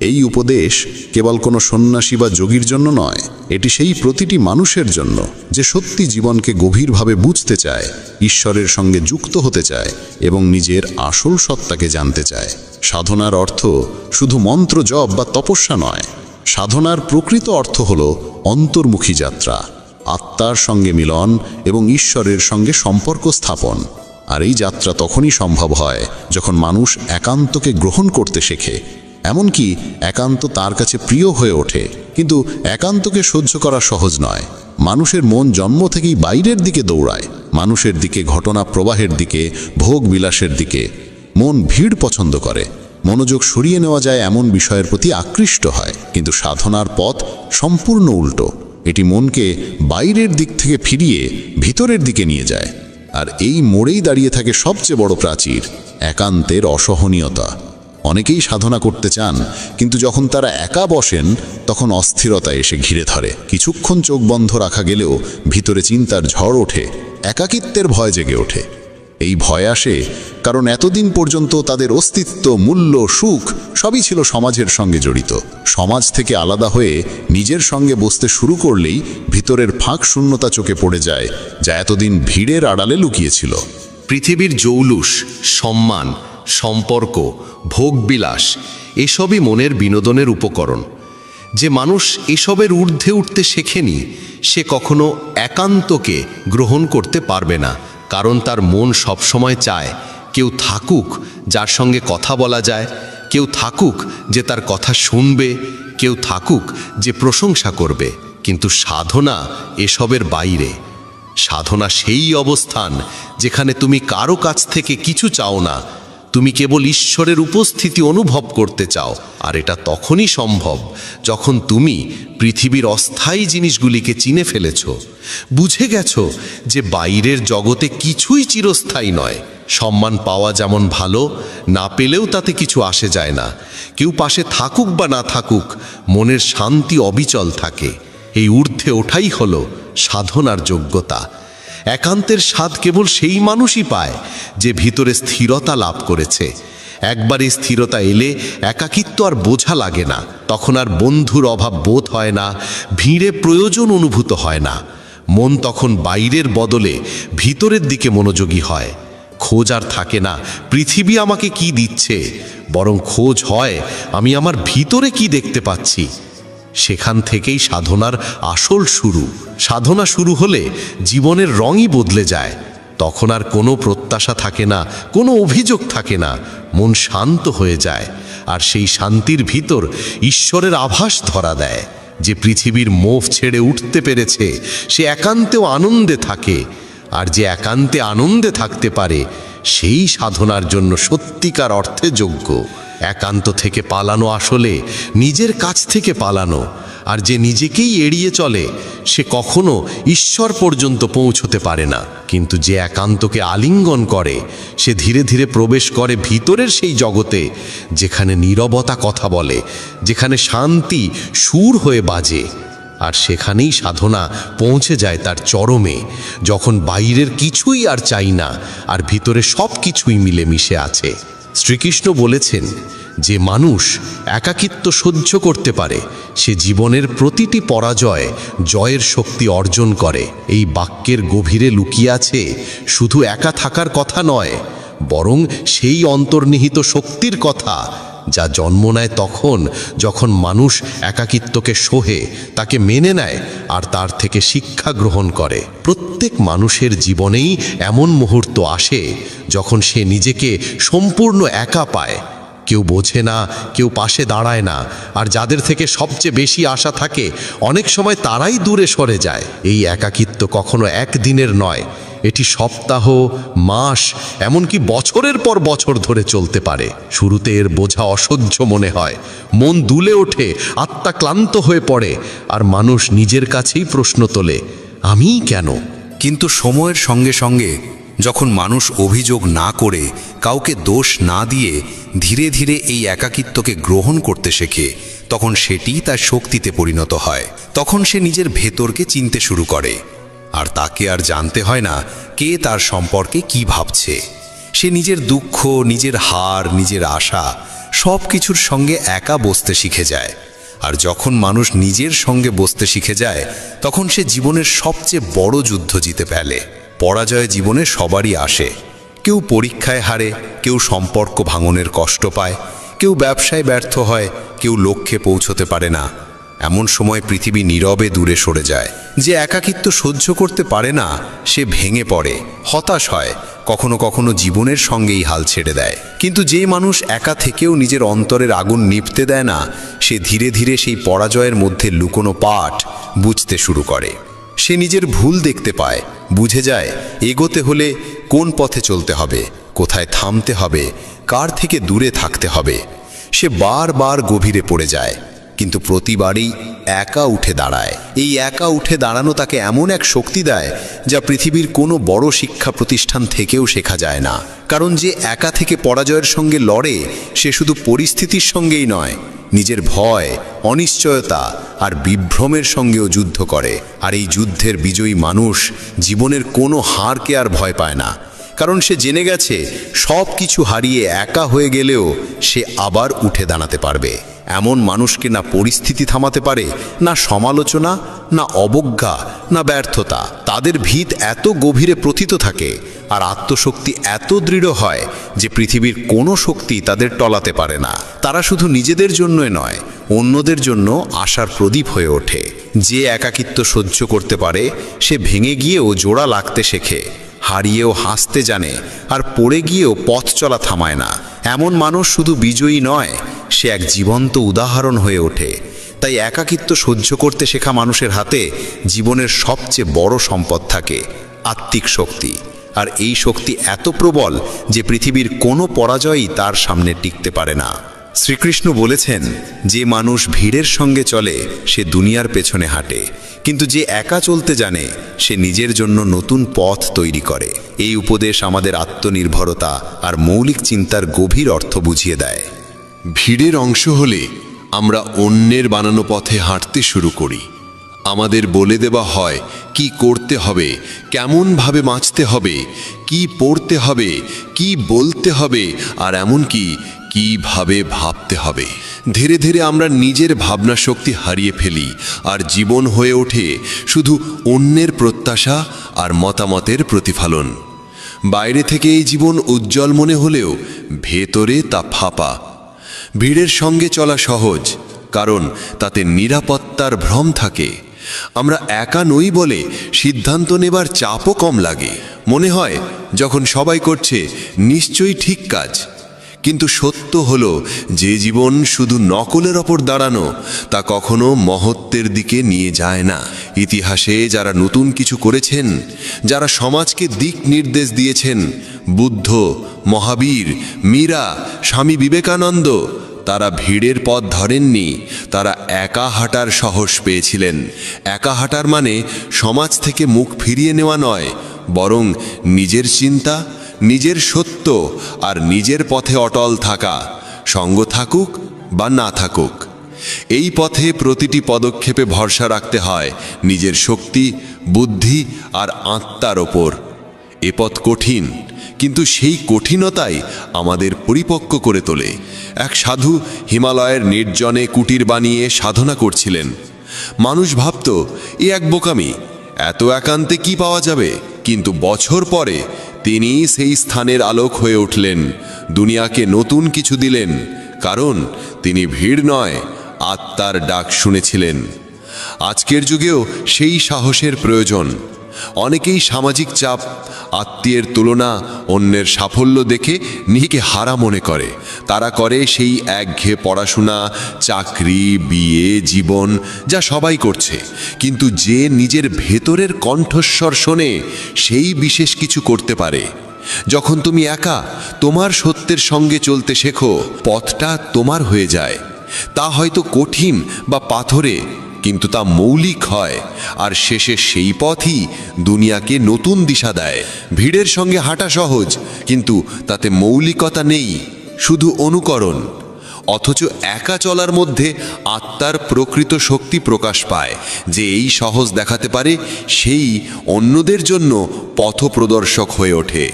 এই উপদেশ কেবল কোনো সন্ন্যাসী বা যোগীর জন্য নয়, এটি সেই প্রতিটি মানুষের জন্য যে সত্যি জীবনকে গভীরভাবে বুঝতে চায়, ঈশ্বরের সঙ্গে যুক্ত হতে চায় এবং নিজের আসল সত্তাকে জানতে চায়। সাধনার অর্থ শুধু মন্ত্র জপ বা তপস্যা নয়। সাধনার প্রকৃত অর্থ হল অন্তর্মুখী যাত্রা, আত্মার সঙ্গে মিলন এবং ঈশ্বরের সঙ্গে সম্পর্ক স্থাপন। আর এই যাত্রা তখনই সম্ভব হয় যখন মানুষ একান্তকে গ্রহণ করতে শেখে, এমনকি একান্ত তার কাছে প্রিয় হয়ে ওঠে। কিন্তু একান্তকে সহ্য করা সহজ নয়। মানুষের মন জন্ম থেকেই বাইরের দিকে দৌড়ায়, মানুষের দিকে, ঘটনা প্রবাহের দিকে, ভোগ বিলাসের দিকে। মন ভিড় পছন্দ করে, মনোযোগ সরিয়ে নেওয়া যায় এমন বিষয়ের প্রতি আকৃষ্ট হয়। কিন্তু সাধনার পথ সম্পূর্ণ উল্টো। এটি মনকে বাইরের দিক থেকে ফিরিয়ে ভিতরের দিকে নিয়ে যায়। আর এই মোড়েই দাঁড়িয়ে থাকে সবচেয়ে বড় প্রাচীর, একান্তের অসহনীয়তা। অনেকেই সাধনা করতে চান, কিন্তু যখন তারা একা বসেন, তখন অস্থিরতা এসে ঘিরে ধরে। কিছুক্ষণ চোখ বন্ধ রাখা গেলেও ভিতরে চিন্তার ঝড় ওঠে, একাকিত্বের ভয় জেগে ওঠে। এই ভয় আসে কারণ এতদিন পর্যন্ত তাদের অস্তিত্ব, মূল্য, সুখ সবই ছিল সমাজের সঙ্গে জড়িত। সমাজ থেকে আলাদা হয়ে নিজের সঙ্গে বসতে শুরু করলেই ভিতরের ফাঁক শূন্যতা চোখে পড়ে যায়, যা এতদিন ভিড়ের আড়ালে লুকিয়েছিল। পৃথিবীর জৌলুস, সম্মান, সম্পর্ক, ভোগবিলাস এসবই মনের বিনোদনের উপকরণ। যে মানুষ এসবের ঊর্ধ্বে উঠতে শেখেনি, সে কখনো একান্তকে গ্রহণ করতে পারবে না, কারণ তার মন সবসময় চায় কেউ থাকুক যার সঙ্গে কথা বলা যায়, কেউ থাকুক যে তার কথা শুনবে, কেউ থাকুক যে প্রশংসা করবে। কিন্তু সাধনা এসবের বাইরে। সাধনা সেই অবস্থান যেখানে তুমি কারো কাছ থেকে কিছু চাও না, তুমি কেবল ঈশ্বরের উপস্থিতি অনুভব করতে চাও, আর এটা তখনই সম্ভব যখন তুমি পৃথিবীর অস্থায়ী জিনিসগুলিকে চিনে ফেলেছ, বুঝে গেছো যে বাইরের জগতে কিছুই চিরস্থায়ী নয়। সম্মান পাওয়া যেমন ভালো, না পেলেও তাতে কিছু আসে যায় না। কেউ পাশে থাকুক বা না থাকুক, মনের শান্তি অবিচল থাকে। এই ঊর্ধ্বে ওঠাই হলো সাধনার যোগ্যতা। একান্তের স্বাদ কেবল সেই মানুষই পায় যে ভিতরে স্থিরতা লাভ করেছে। একবার এই স্থিরতা এলে একাকিত্ব আর বোঝা লাগে না। তখন আর বন্ধুর অভাব বোধ হয় না, ভিড়ে প্রয়োজন অনুভূত হয় না। মন তখন বাইরের বদলে ভিতরের দিকে মনোযোগী হয়। খোঁজ আর থাকে না পৃথিবী আমাকে কি দিচ্ছে, বরং খোঁজ হয় আমি আমার ভিতরে কি দেখতে পাচ্ছি। সেখান থেকেই সাধনার আসল শুরু। সাধনা শুরু হলে জীবনের রঙই বদলে যায়। তখন আর কোনো প্রত্যাশা থাকে না, কোনো অভিযোগ থাকে না। মন শান্ত হয়ে যায়, আর সেই শান্তির ভিতর ঈশ্বরের আভাস ধরা দেয়। যে পৃথিবীর মোহ ছেড়ে উঠতে পেরেছে সে একান্তেও আনন্দে থাকে, আর যে একান্তে আনন্দে থাকতে পারে সেই সাধনার জন্য সত্যিকার অর্থে যোগ্য। একান্ত থেকে পালানো আসলে নিজের কাছ থেকে পালানো, আর যে নিজেকেই এড়িয়ে চলে সে কখনো ঈশ্বর পর্যন্ত পৌঁছতে পারে না। কিন্তু যে একান্তকে আলিঙ্গন করে সে ধীরে ধীরে প্রবেশ করে ভিতরের সেই জগতে, যেখানে নীরবতা কথা বলে, যেখানে শান্তি সুর হয়ে বাজে। আর সেখানেই সাধনা পৌঁছে যায় তার চরমে, যখন বাইরের কিছুই আর চাই না, আর ভিতরে সব কিছুই মিলেমিশে আছে। শ্রীকৃষ্ণ বলেছেন, যে মানুষ একাকিত্ব সহ্য করতে পারে সে জীবনের প্রতিটি পরাজয় জয়ের শক্তি অর্জন করে। এই বাক্যের গভীরে লুকিয়ে আছে শুধু একা থাকার কথা নয়, বরং সেই অন্তর্নিহিত শক্তির কথা যা জন্ম নেয় তখন যখন মানুষ একাকিত্বকে সহে, তাকে মেনে নেয়, আর তার থেকে শিক্ষা গ্রহণ করে। প্রত্যেক মানুষের জীবনেই এমন মুহূর্ত আসে যখন সে নিজেকে সম্পূর্ণ একা পায়। কেউ বোঝে না, কেউ পাশে দাঁড়ায় না, আর যাদের থেকে সবচেয়ে বেশি আশা থাকে অনেক সময় তারাই দূরে সরে যায়। এই একাকিত্ব কখনো একদিনের নয়, এটি সপ্তাহ, মাস, এমনকি বছরের পর বছর ধরে চলতে পারে। শুরুতে এর বোঝা অসহ্য মনে হয়, মন দুলে ওঠে, আত্মা ক্লান্ত হয়ে পড়ে, আর মানুষ নিজের কাছেই প্রশ্ন তোলে, আমিই কেন? কিন্তু সময়ের সঙ্গে সঙ্গে যখন মানুষ অভিযোগ না করে, কাউকে দোষ না দিয়ে ধীরে ধীরে এই একাকিত্বকে গ্রহণ করতে শেখে, তখন সেটি তার শক্তিতে পরিণত হয়। তখন সে নিজের ভেতরকে চিনতে শুরু করে, আর তাকে আর জানতে হয় না কে তার সম্পর্কে কি ভাবছে। সে নিজের দুঃখ, নিজের হার, নিজের আশা সব কিছুর সঙ্গে একা বসতে শিখে যায়। আর যখন মানুষ নিজের সঙ্গে বসতে শিখে যায়, তখন সে জীবনের সবচেয়ে বড় যুদ্ধ জিতে ফেলে। পরাজয় জীবনে সবারই আসে। কেউ পরীক্ষায় হারে, কেউ সম্পর্ক ভাঙনের কষ্ট পায়, কেউ ব্যবসায় ব্যর্থ হয়, কেউ লক্ষ্যে পৌঁছতে পারে না। এমন সময় পৃথিবী নীরবে দূরে সরে যায়। যে একাকিত্ব সহ্য করতে পারে না সে ভেঙে পড়ে, হতাশ হয়, কখনো কখনো জীবনের সঙ্গেই হাল ছেড়ে দেয়। কিন্তু যে মানুষ একা থেকেও নিজের অন্তরের আগুন নিভতে দেয় না, সে ধীরে ধীরে সেই পরাজয়ের মধ্যে লুকোনো পাঠ বুঝতে শুরু করে। সে নিজের ভুল দেখতে পায়, বুঝে যায় এগোতে হলে কোন পথে চলতে হবে, কোথায় থামতে হবে, কার থেকে দূরে থাকতে হবে। সে বারবার গভীরে পড়ে যায়, কিন্তু প্রতিবারই একা উঠে দাঁড়ায়। এই একা উঠে দাঁড়ানো তাকে এমন এক শক্তি দেয় যা পৃথিবীর কোনো বড় শিক্ষা প্রতিষ্ঠান থেকেও শেখা যায় না। কারণ যে একা থেকে পরাজয়ের সঙ্গে লড়ে সে শুধু পরিস্থিতির সঙ্গেই নয়, নিজের ভয়, অনিশ্চয়তা আর বিভ্রমের সঙ্গেও যুদ্ধ করে। আর এই যুদ্ধের বিজয়ী মানুষ জীবনের কোনো হারকে আর ভয় পায় না, কারণ সে জেনে গেছে সব কিছু হারিয়ে একা হয়ে গেলেও সে আবার উঠে দাঁড়াতে পারবে। এমন মানুষকে না পরিস্থিতি থামাতে পারে, না সমালোচনা, না অবজ্ঞা, না ব্যর্থতা। তাদের ভিত এত গভীরে প্রথিত থাকে আর আত্মশক্তি এত দৃঢ় হয় যে পৃথিবীর কোনো শক্তি তাদের টলাতে পারে না। তারা শুধু নিজেদের জন্যই নয়, অন্যদের জন্য আশার প্রদীপ হয়ে ওঠে। যে একাকিত্ব সহ্য করতে পারে সে ভেঙে গিয়েও জোড়া লাগতে শেখে, হারিয়েও হাসতে জানে, আর পড়ে গিয়েও পথ চলা থামায় না। এমন মানুষ শুধু বিজয়ী নয়, সে এক জীবন্ত উদাহরণ হয়ে ওঠে। তাই একাকিত্ব সহ্য করতে শেখা মানুষের হাতে জীবনের সবচেয়ে বড় সম্পদ থাকে, আত্মিক শক্তি। আর এই শক্তি এত প্রবল যে পৃথিবীর কোনো পরাজয়ই তার সামনে টিকতে পারে না। শ্রীকৃষ্ণ বলেছেন, যে মানুষ ভিড়ের সঙ্গে চলে সে দুনিয়ার পেছনে হাঁটে, কিন্তু যে একা চলতে জানে সে নিজের জন্য নতুন পথ তৈরি করে। এই উপদেশ আমাদের আত্মনির্ভরতা আর মৌলিক চিন্তার গভীর অর্থ বুঝিয়ে দেয়। ভিড়ের অংশ হলে আমরা অন্যের বানানো পথে হাঁটতে শুরু করি। আমাদের বলে দেওয়া হয় কি করতে হবে, কেমনভাবে বাঁচতে হবে, কি পড়তে হবে, কি বলতে হবে, আর এমনকি কিভাবে ভাবতে হবে। ধীরে ধীরে আমরা নিজের ভাবনা শক্তি হারিয়ে ফেলি, আর জীবন হয়ে ওঠে শুধু অন্যের প্রত্যাশা আর মতামতের প্রতিফলন। বাইরে থেকে এই জীবন উজ্জ্বল মনে হলেও ভেতরে তা ফাঁপা। ভিড়ের সঙ্গে চলা সহজ, কারণ তাতে নিরাপত্তার ভ্রম থাকে। আমরা একা নই বলে সিদ্ধান্ত নেবার চাপও কম লাগে। মনে হয় যখন সবাই করছে নিশ্চয়ই ঠিক কাজ। কিন্তু সত্য হলো যে জীবন শুধু নকলের ওপর দাঁড়ানো তা কখনো মহত্বের দিকে নিয়ে যায় না। ইতিহাসে যারা নতুন কিছু করেছেন, যারা সমাজকে দিক নির্দেশ দিয়েছেন, বুদ্ধ, মহাবীর, মীরা, স্বামী বিবেকানন্দ, তারা ভিড়ের পথ ধরেননি, তারা একা হাঁটার সাহস পেয়েছিলেন। একা হাঁটার মানে সমাজ থেকে মুখ ফিরিয়ে নেওয়া নয়, বরং নিজের চিন্তা, নিজের সত্য আর নিজের পথে অটল থাকা, সঙ্গ থাকুক বা না থাকুক। এই পথে প্রতিটি পদক্ষেপে ভরসা রাখতে হয় নিজের শক্তি, বুদ্ধি আর আত্মার ওপর। এ পথ কঠিন, কিন্তু সেই কঠিনতাই আমাদের পরিপক্ক করে তোলে। এক সাধু হিমালয়ের নির্জনে কুটির বানিয়ে সাধনা করছিলেন। মানুষ ভাবত এ এক বোকামি, এত একান্তে কি পাওয়া যাবে? কিন্তু বছর পরে তিনি সেই স্থানের আলোক হয়ে উঠলেন, দুনিয়াকে নতুন কিছু দিলেন, কারণ তিনি ভিড় নয়, আত্মার ডাক শুনেছিলেন। আজকের যুগেও সেই সাহসের প্রয়োজন। অনেকেই সামাজিক চাপ, আত্মীয়ের তুলনা, অন্যের সাফল্য দেখে নিজেকে হারা মনে করে। তারা করে সেই একঘেয়ে পড়াশোনা, চাকরি, বিয়ে, জীবন যা সবাই করছে। কিন্তু যে নিজের ভেতরের কণ্ঠস্বর শোনে সেই বিশেষ কিছু করতে পারে। যখন তুমি একা তোমার সত্যের সঙ্গে চলতে শেখো, পথটা তোমার হয়ে যায়। তা হয়তো কঠিন বা পাথরে, কিন্তু তা মৌলিক হয়, আর শেষে সেই পথই দুনিয়াকে নতুন দিশা দেয়। ভিড়ের সঙ্গে হাঁটা সহজ, কিন্তু তাতে মৌলিকতা নেই, শুধু অনুকরণ। অথচ একা চলার মধ্যে আত্মার প্রকৃত শক্তি প্রকাশ পায়। যে এই সহজ দেখাতে পারে সেই অন্যদের জন্য পথপ্রদর্শক হয়ে ওঠে।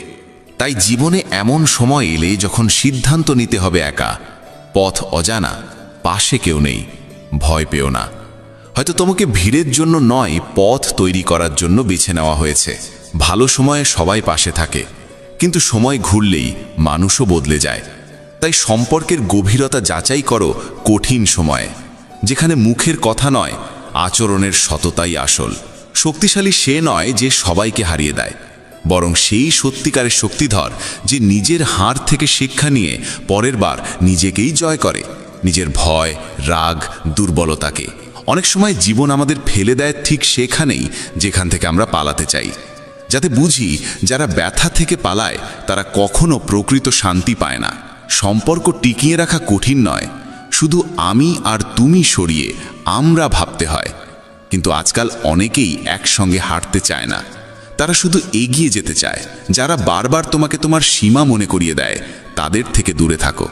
তাই জীবনে এমন সময় এলে যখন সিদ্ধান্ত নিতে হবে একা, পথ অজানা, পাশে কেউ নেই, ভয় পেও না। হয়তো তোমাকে ভিড়ের জন্য নয়, পথ তৈরি করার জন্য বেছে নেওয়া হয়েছে। ভালো সময়ে সবাই পাশে থাকে, কিন্তু সময় ঘুরলেই মানুষও বদলে যায়। তাই সম্পর্কের গভীরতা যাচাই করো কঠিন সময়ে, যেখানে মুখের কথা নয়, আচরণের সততাই আসল। শক্তিশালী সে নয় যে সবাইকে হারিয়ে দেয়, বরং সেই সত্যিকারের শক্তিধর যে নিজের হার থেকে শিক্ষা নিয়ে পরের বার নিজেকেই জয় করে, নিজের ভয়, রাগ, দুর্বলতাকে। অনেক সময় জীবন আমাদের ফেলে দেয় ঠিক সেখানেই যেখান থেকে আমরা পালাতে চাই, যাতে বুঝি যারা ব্যথা থেকে পালায় তারা কখনো প্রকৃত শান্তি পায় না। সম্পর্ক টিকিয়ে রাখা কঠিন নয়, শুধু আমি আর তুমি সরিয়ে আমরা ভাবতে হয়। কিন্তু আজকাল অনেকেই একসঙ্গে হাঁটতে চায় না, তারা শুধু এগিয়ে যেতে চায়। যারা বারবার তোমাকে তোমার সীমা মনে করিয়ে দেয়, তাদের থেকে দূরে থাকো।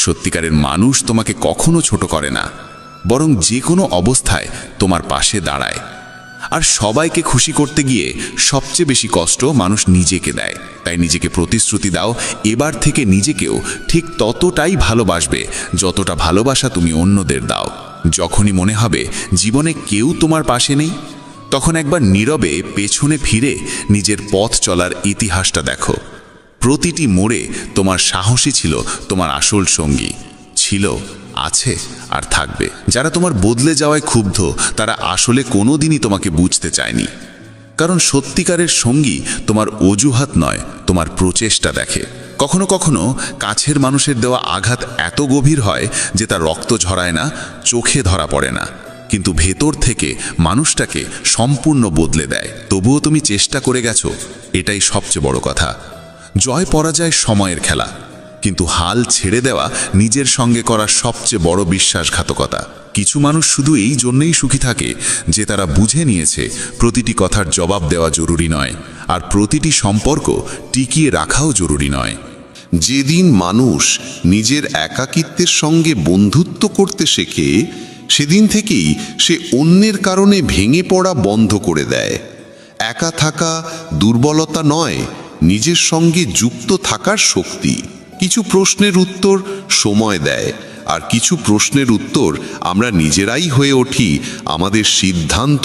সত্যিকারের মানুষ তোমাকে কখনো ছোট করে না, বরং যে কোনো অবস্থায় তোমার পাশে দাঁড়ায়। আর সবাইকে খুশি করতে গিয়ে সবচেয়ে বেশি কষ্ট মানুষ নিজেকে দেয়। তাই নিজেকে প্রতিশ্রুতি দাও, এবার থেকে নিজেকেও ঠিক ততটাই ভালোবাসবে যতটা ভালোবাসা তুমি অন্যদের দাও। যখনই মনে হবে জীবনে কেউ তোমার পাশে নেই, তখন একবার নীরবে পেছনে ফিরে নিজের পথ চলার ইতিহাসটা দেখো। প্রতিটি মোড়ে তোমার সাহসী ছিল তোমার আসল সঙ্গী, ছিল, আছে আর থাকবে। যারা তোমার বদলে যাওয়ায় ক্ষুব্ধ, তারা আসলে কোনোদিনই তোমাকে বুঝতে চায়নি। কারণ সত্যিকারের সঙ্গী তোমার অজুহাত নয়, তোমার প্রচেষ্টা দেখে। কখনো কখনো কাছের মানুষের দেওয়া আঘাত এত গভীর হয় যে তার রক্ত ঝরায় না, চোখে ধরা পড়ে না, কিন্তু ভেতর থেকে মানুষটাকে সম্পূর্ণ বদলে দেয়। তবুও তুমি চেষ্টা করে গেছো, এটাই সবচেয়ে বড় কথা। জয় পরাজয় সময়ের খেলা, কিন্তু হাল ছেড়ে দেওয়া নিজের সঙ্গে করা সবচেয়ে বড় বিশ্বাসঘাতকতা। কিছু মানুষ শুধু এই জন্যেই সুখী থাকে যে তারা বুঝে নিয়েছে প্রতিটি কথার জবাব দেওয়া জরুরি নয়, আর প্রতিটি সম্পর্ক টিকিয়ে রাখাও জরুরি নয়। যেদিন মানুষ নিজের একাকিত্বের সঙ্গে বন্ধুত্ব করতে শেখে, সেদিন থেকেই সে অন্যের কারণে ভেঙে পড়া বন্ধ করে দেয়। একা থাকা দুর্বলতা নয়, নিজের সঙ্গে যুক্ত থাকার শক্তি। কিছু প্রশ্নের উত্তর সময় দেয়, আর কিছু প্রশ্নের উত্তর আমরা নিজেরাই হয়ে উঠি আমাদের সিদ্ধান্ত,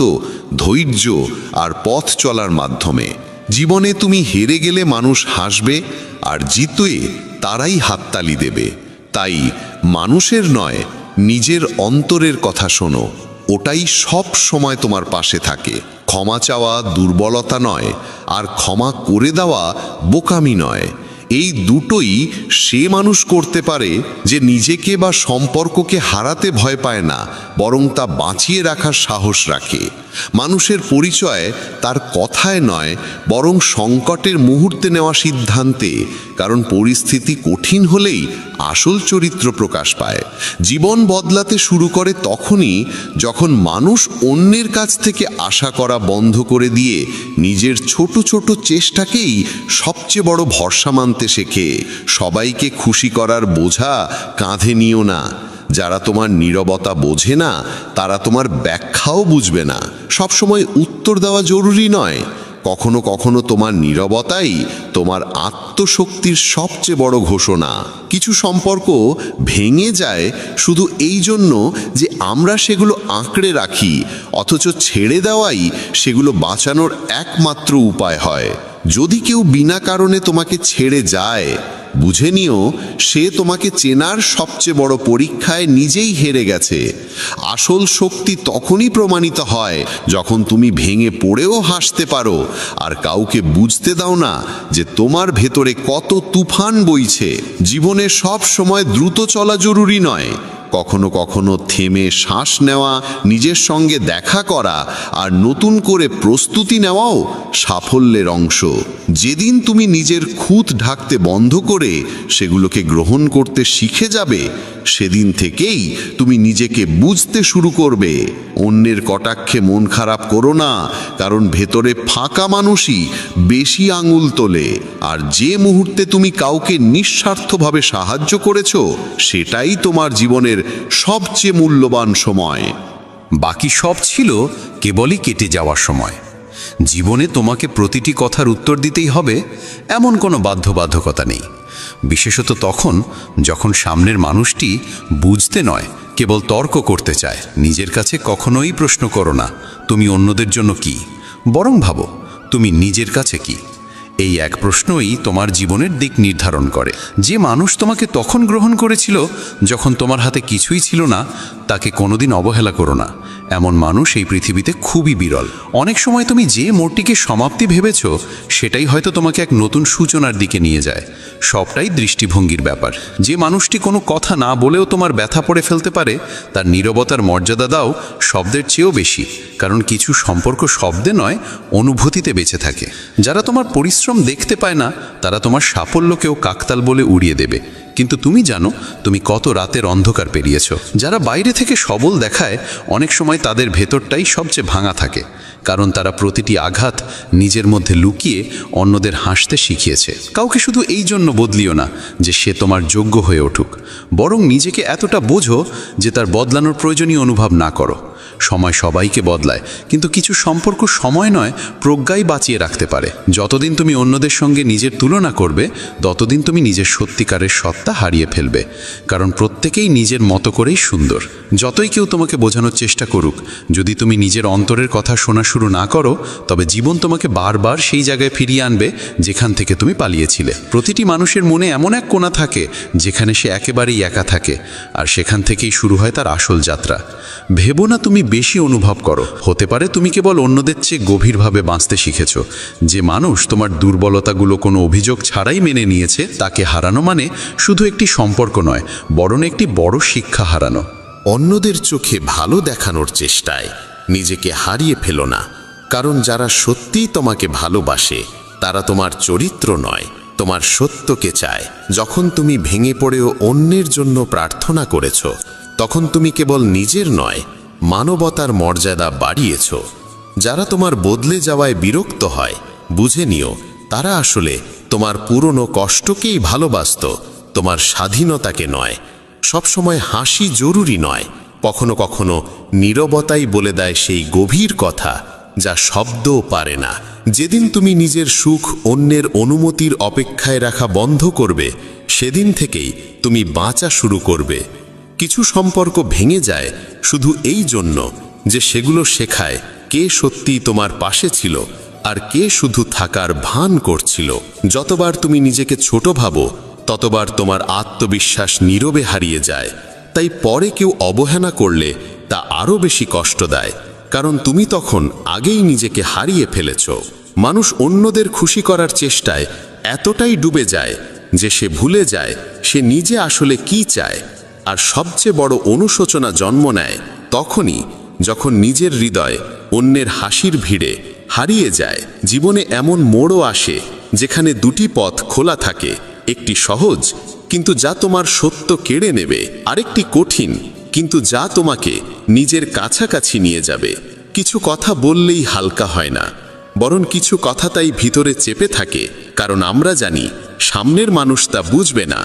ধৈর্য আর পথ চলার মাধ্যমে। জীবনে তুমি হেরে গেলে মানুষ হাসবে, আর জিতে তারাই হাততালি দেবে। তাই মানুষের নয়, নিজের অন্তরের কথা শোনো, ওটাই সব সময় তোমার পাশে থাকে। ক্ষমা চাওয়া দুর্বলতা নয়, আর ক্ষমা করে দেওয়া বোকামি নয়। এই দুটোই সে মানুষ করতে পারে যে নিজেকে বা সম্পর্ককে হারাতে ভয় পায় না, বরং তা বাঁচিয়ে রাখার সাহস রাখে। মানুষের পরিচয় তার কথায় নয়, বরং সংকটের মুহূর্তে নেওয়া সিদ্ধান্তে। কারণ পরিস্থিতি কঠিন হলেই আসল চরিত্র প্রকাশ পায়। জীবন বদলাতে শুরু করে তখনই যখন মানুষ অন্যের কাছ থেকে আশা করা বন্ধ করে দিয়ে নিজের ছোট ছোট চেষ্টাকেই সবচেয়ে বড় ভরসা মানতে শেখে। সবাইকে খুশি করার বোঝা কাঁধে নিও না। যারা তোমার নীরবতা বোঝে না, তারা তোমার ব্যাখ্যাও বুঝবে না। সবসময় উত্তর দেওয়া জরুরি নয়, কখনো কখনো তোমার নীরবতাই তোমার আত্মশক্তির সবচেয়ে বড় ঘোষণা। কিছু সম্পর্ক ভেঙে যায় শুধু এই জন্য যে আমরা সেগুলো আঁকড়ে রাখি, অথচ ছেড়ে দেওয়াই সেগুলো বাঁচানোর একমাত্র উপায় হয়। যদি কেউ বিনা কারণে তোমাকে ছেড়ে যায়, বুঝে নিও সে তোমাকে চেনার সবচেয়ে বড় পরীক্ষায় নিজেই হেরে গেছে। আসল শক্তি তখনই প্রমাণিত হয় যখন তুমি ভেঙে পড়েও হাসতে পারো, আর কাউকে বুঝতে দাও না যে তোমার ভেতরে কত তুফান বইছে। জীবনে সব সময় দ্রুত চলা জরুরি নয়, কখনো কখনো থেমে শ্বাস নেওয়া, নিজের সঙ্গে দেখা করা আর নতুন করে প্রস্তুতি নেওয়াও সাফল্যের অংশ। যেদিন তুমি নিজের খুঁত ঢাকতে বন্ধ করে সেগুলোকে গ্রহণ করতে শিখে যাবে, সেদিন থেকেই তুমি নিজেকে বুঝতে শুরু করবে। অন্যের কটাক্ষে মন খারাপ করো না, কারণ ভেতরে ফাঁকা মানুষই বেশি আঙুল তোলে। আর যে মুহূর্তে তুমি কাউকে নিঃস্বার্থভাবে সাহায্য করেছো, সেটাই তোমার জীবনের সবচেয়ে মূল্যবান সময়। বাকি সব ছিল কেবলই কেটে যাওয়ার সময়। জীবনে তোমাকে প্রতিটি কথার উত্তর দিতেই হবে এমন কোনো বাধ্যবাধকতা নেই, বিশেষত তখন যখন সামনের মানুষটি বুঝতে নয়, কেবল তর্ক করতে চায়। নিজের কাছে কখনোই প্রশ্ন করো না তুমি অন্যদের জন্য কি, বরং ভাবো তুমি নিজের কাছে কি। এই এক প্রশ্নই তোমার জীবনের দিক নির্ধারণ করে। যে মানুষ তোমাকে তখন গ্রহণ করেছিল যখন তোমার হাতে কিছুই ছিল না, তাকে কোনোদিন অবহেলা করো না। এমন মানুষ এই পৃথিবীতে খুবই বিরল। অনেক সময় তুমি যে মোড়টিকে সমাপ্তি ভেবেছ, সেটাই হয়তো তোমাকে এক নতুন সূচনার দিকে নিয়ে যায়। সবটাই দৃষ্টিভঙ্গির ব্যাপার। যে মানুষটি কোনো কথা না বলেও তোমার ব্যথা পড়ে ফেলতে পারে, তার নীরবতার মর্যাদা দাও শব্দের চেয়েও বেশি। কারণ কিছু সম্পর্ক শব্দে নয়, অনুভূতিতে বেঁচে থাকে। যারা তোমার পরিশ্রম দেখতে পায় না, তারা তোমার সাফল্যকেও কাকতাল বলে উড়িয়ে দেবে, কিন্তু তুমি জানো তুমি কত রাতের অন্ধকার পেরিয়েছ। যারা বাইরে থেকে সবল দেখায়, অনেক সময় তাদের ভেতরটাই সবচেয়ে ভাঙা থাকে, কারণ তারা প্রতিটি আঘাত নিজের মধ্যে লুকিয়ে অন্যদের হাসতে শিখিয়েছে। কাউকে শুধু এই জন্য বদলিও না যে সে তোমার যোগ্য হয়ে উঠুক, বরং নিজেকে এতটা বোঝো যে তার বদলানোর প্রয়োজনীয় অনুভব না করো। সময় সবাইকে বদলায়, কিন্তু কিছু সম্পর্ক সময় নয়, প্রজ্ঞাই বাঁচিয়ে রাখতে পারে। যতদিন তুমি অন্যদের সঙ্গে নিজের তুলনা করবে, ততদিন তুমি নিজের সত্যিকারের সত্তা হারিয়ে ফেলবে। কারণ প্রত্যেকেই নিজের মতো করেই সুন্দর। যতই কেউ তোমাকে বোঝানোর চেষ্টা করুক, যদি তুমি নিজের অন্তরের কথা শোনা শুরু না করো, তবে জীবন তোমাকে বারবার সেই জায়গায় ফিরিয়ে আনবে যেখান থেকে তুমি পালিয়েছিলে। প্রতিটি মানুষের মনে এমন এক কোণা থাকে যেখানে সে একেবারেই একা থাকে, আর সেখান থেকেই শুরু হয় তার আসল যাত্রা। ভেবো না তুমি বেশি অনুভব করো, হতে পারে তুমি কেবল অন্যদের চেয়ে গভীরভাবে বাঁচতে শিখেছ। যে মানুষ তোমার দুর্বলতাগুলো কোনো অভিযোগ ছাড়াই মেনে নিয়েছে, তাকে হারানো মানে শুধু একটি সম্পর্ক নয়, বরং একটি বড় শিক্ষা হারানো। অন্যদের চোখে ভালো দেখানোর চেষ্টায় নিজেকে হারিয়ে ফেলো না, কারণ যারা সত্যিই তোমাকে ভালোবাসে তারা তোমার চরিত্র নয়, তোমার সত্যকে চায়। যখন তুমি ভেঙে পড়েও অন্যের জন্য প্রার্থনা করেছ, তখন তুমি কেবল নিজের নয়, মানবতার মর্যাদা বাড়িয়েছ। যারা তোমার বদলে যাওয়ায় বিরক্ত হয়, বুঝে নিও তারা আসলে তোমার পুরনো কষ্টকেই ভালোবাসত, তোমার স্বাধীনতাকে নয়। সবসময় হাসি জরুরি নয়, কখনো কখনো নীরবতাই বলে দেয় সেই গভীর কথা যা শব্দও পারে না। যেদিন তুমি নিজের সুখ অন্যের অনুমতির অপেক্ষায় রাখা বন্ধ করবে, সেদিন থেকেই তুমি বাঁচা শুরু করবে। কিছু সম্পর্ক ভেঙে যায় শুধু এই জন্য যে সেগুলো শেখায় কে সত্যিই তোমার পাশে ছিল আর কে শুধু থাকার ভান করছিল। যতবার তুমি নিজেকে ছোট ভাবো, ততবার তোমার আত্মবিশ্বাস নীরবে হারিয়ে যায়। তাই পরে কেউ অবহেলা করলে তা আরও বেশি কষ্ট দেয়, কারণ তুমি তখন আগেই নিজেকে হারিয়ে ফেলেছ। মানুষ অন্যদের খুশি করার চেষ্টায় এতটাই ডুবে যায় যে সে ভুলে যায় সে নিজে আসলে কি চায়। আর সবচেয়ে বড় অনুশোচনা জন্ম নেয় তখনই যখন নিজের হৃদয় অন্যের হাসির ভিড়ে হারিয়ে যায়। জীবনে এমন মোড়ও আসে যেখানে দুটি পথ খোলা থাকে, একটি সহজ কিন্তু যা তোমার সত্য কেড়ে নেবে, আরেকটি কঠিন কিন্তু যা তোমাকে নিজের কাছাকাছি নিয়ে যাবে। কিছু কথা বললেই হালকা হয় না, বরং কিছু কথা তাই ভিতরে চেপে থাকে, কারণ আমরা জানি সামনের মানুষ তা বুঝবে না।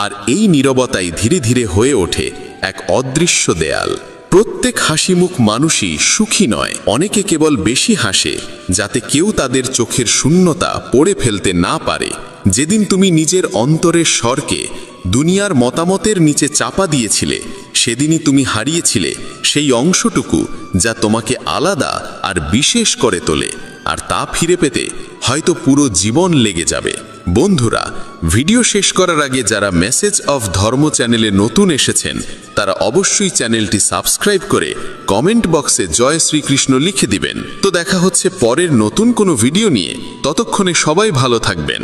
আর এই নীরবতাই ধীরে ধীরে হয়ে ওঠে এক অদৃশ্য দেয়াল। প্রত্যেক হাসিমুখ মানুষই সুখী নয়, অনেকে কেবল বেশি হাসে যাতে কেউ তাদের চোখের শূন্যতা পড়ে ফেলতে না পারে। যেদিন তুমি নিজের অন্তরের স্বরকে দুনিয়ার মতামতের নিচে চাপা দিয়েছিলে, সেদিনই তুমি হারিয়েছিলে সেই অংশটুকু যা তোমাকে আলাদা আর বিশেষ করে তোলে। আর তা ফিরে পেতে হয়তো পুরো জীবন লেগে যাবে। বন্ধুরা, ভিডিও শেষ করার আগে যারা মেসেজ অফ ধর্ম চ্যানেলে নতুন এসেছেন তারা অবশ্যই চ্যানেলটি সাবস্ক্রাইব করে কমেন্ট বক্সে জয় শ্রীকৃষ্ণ লিখে দিবেন। তো দেখা হচ্ছে পরের নতুন কোনো ভিডিও নিয়ে, ততক্ষণে সবাই ভালো থাকবেন।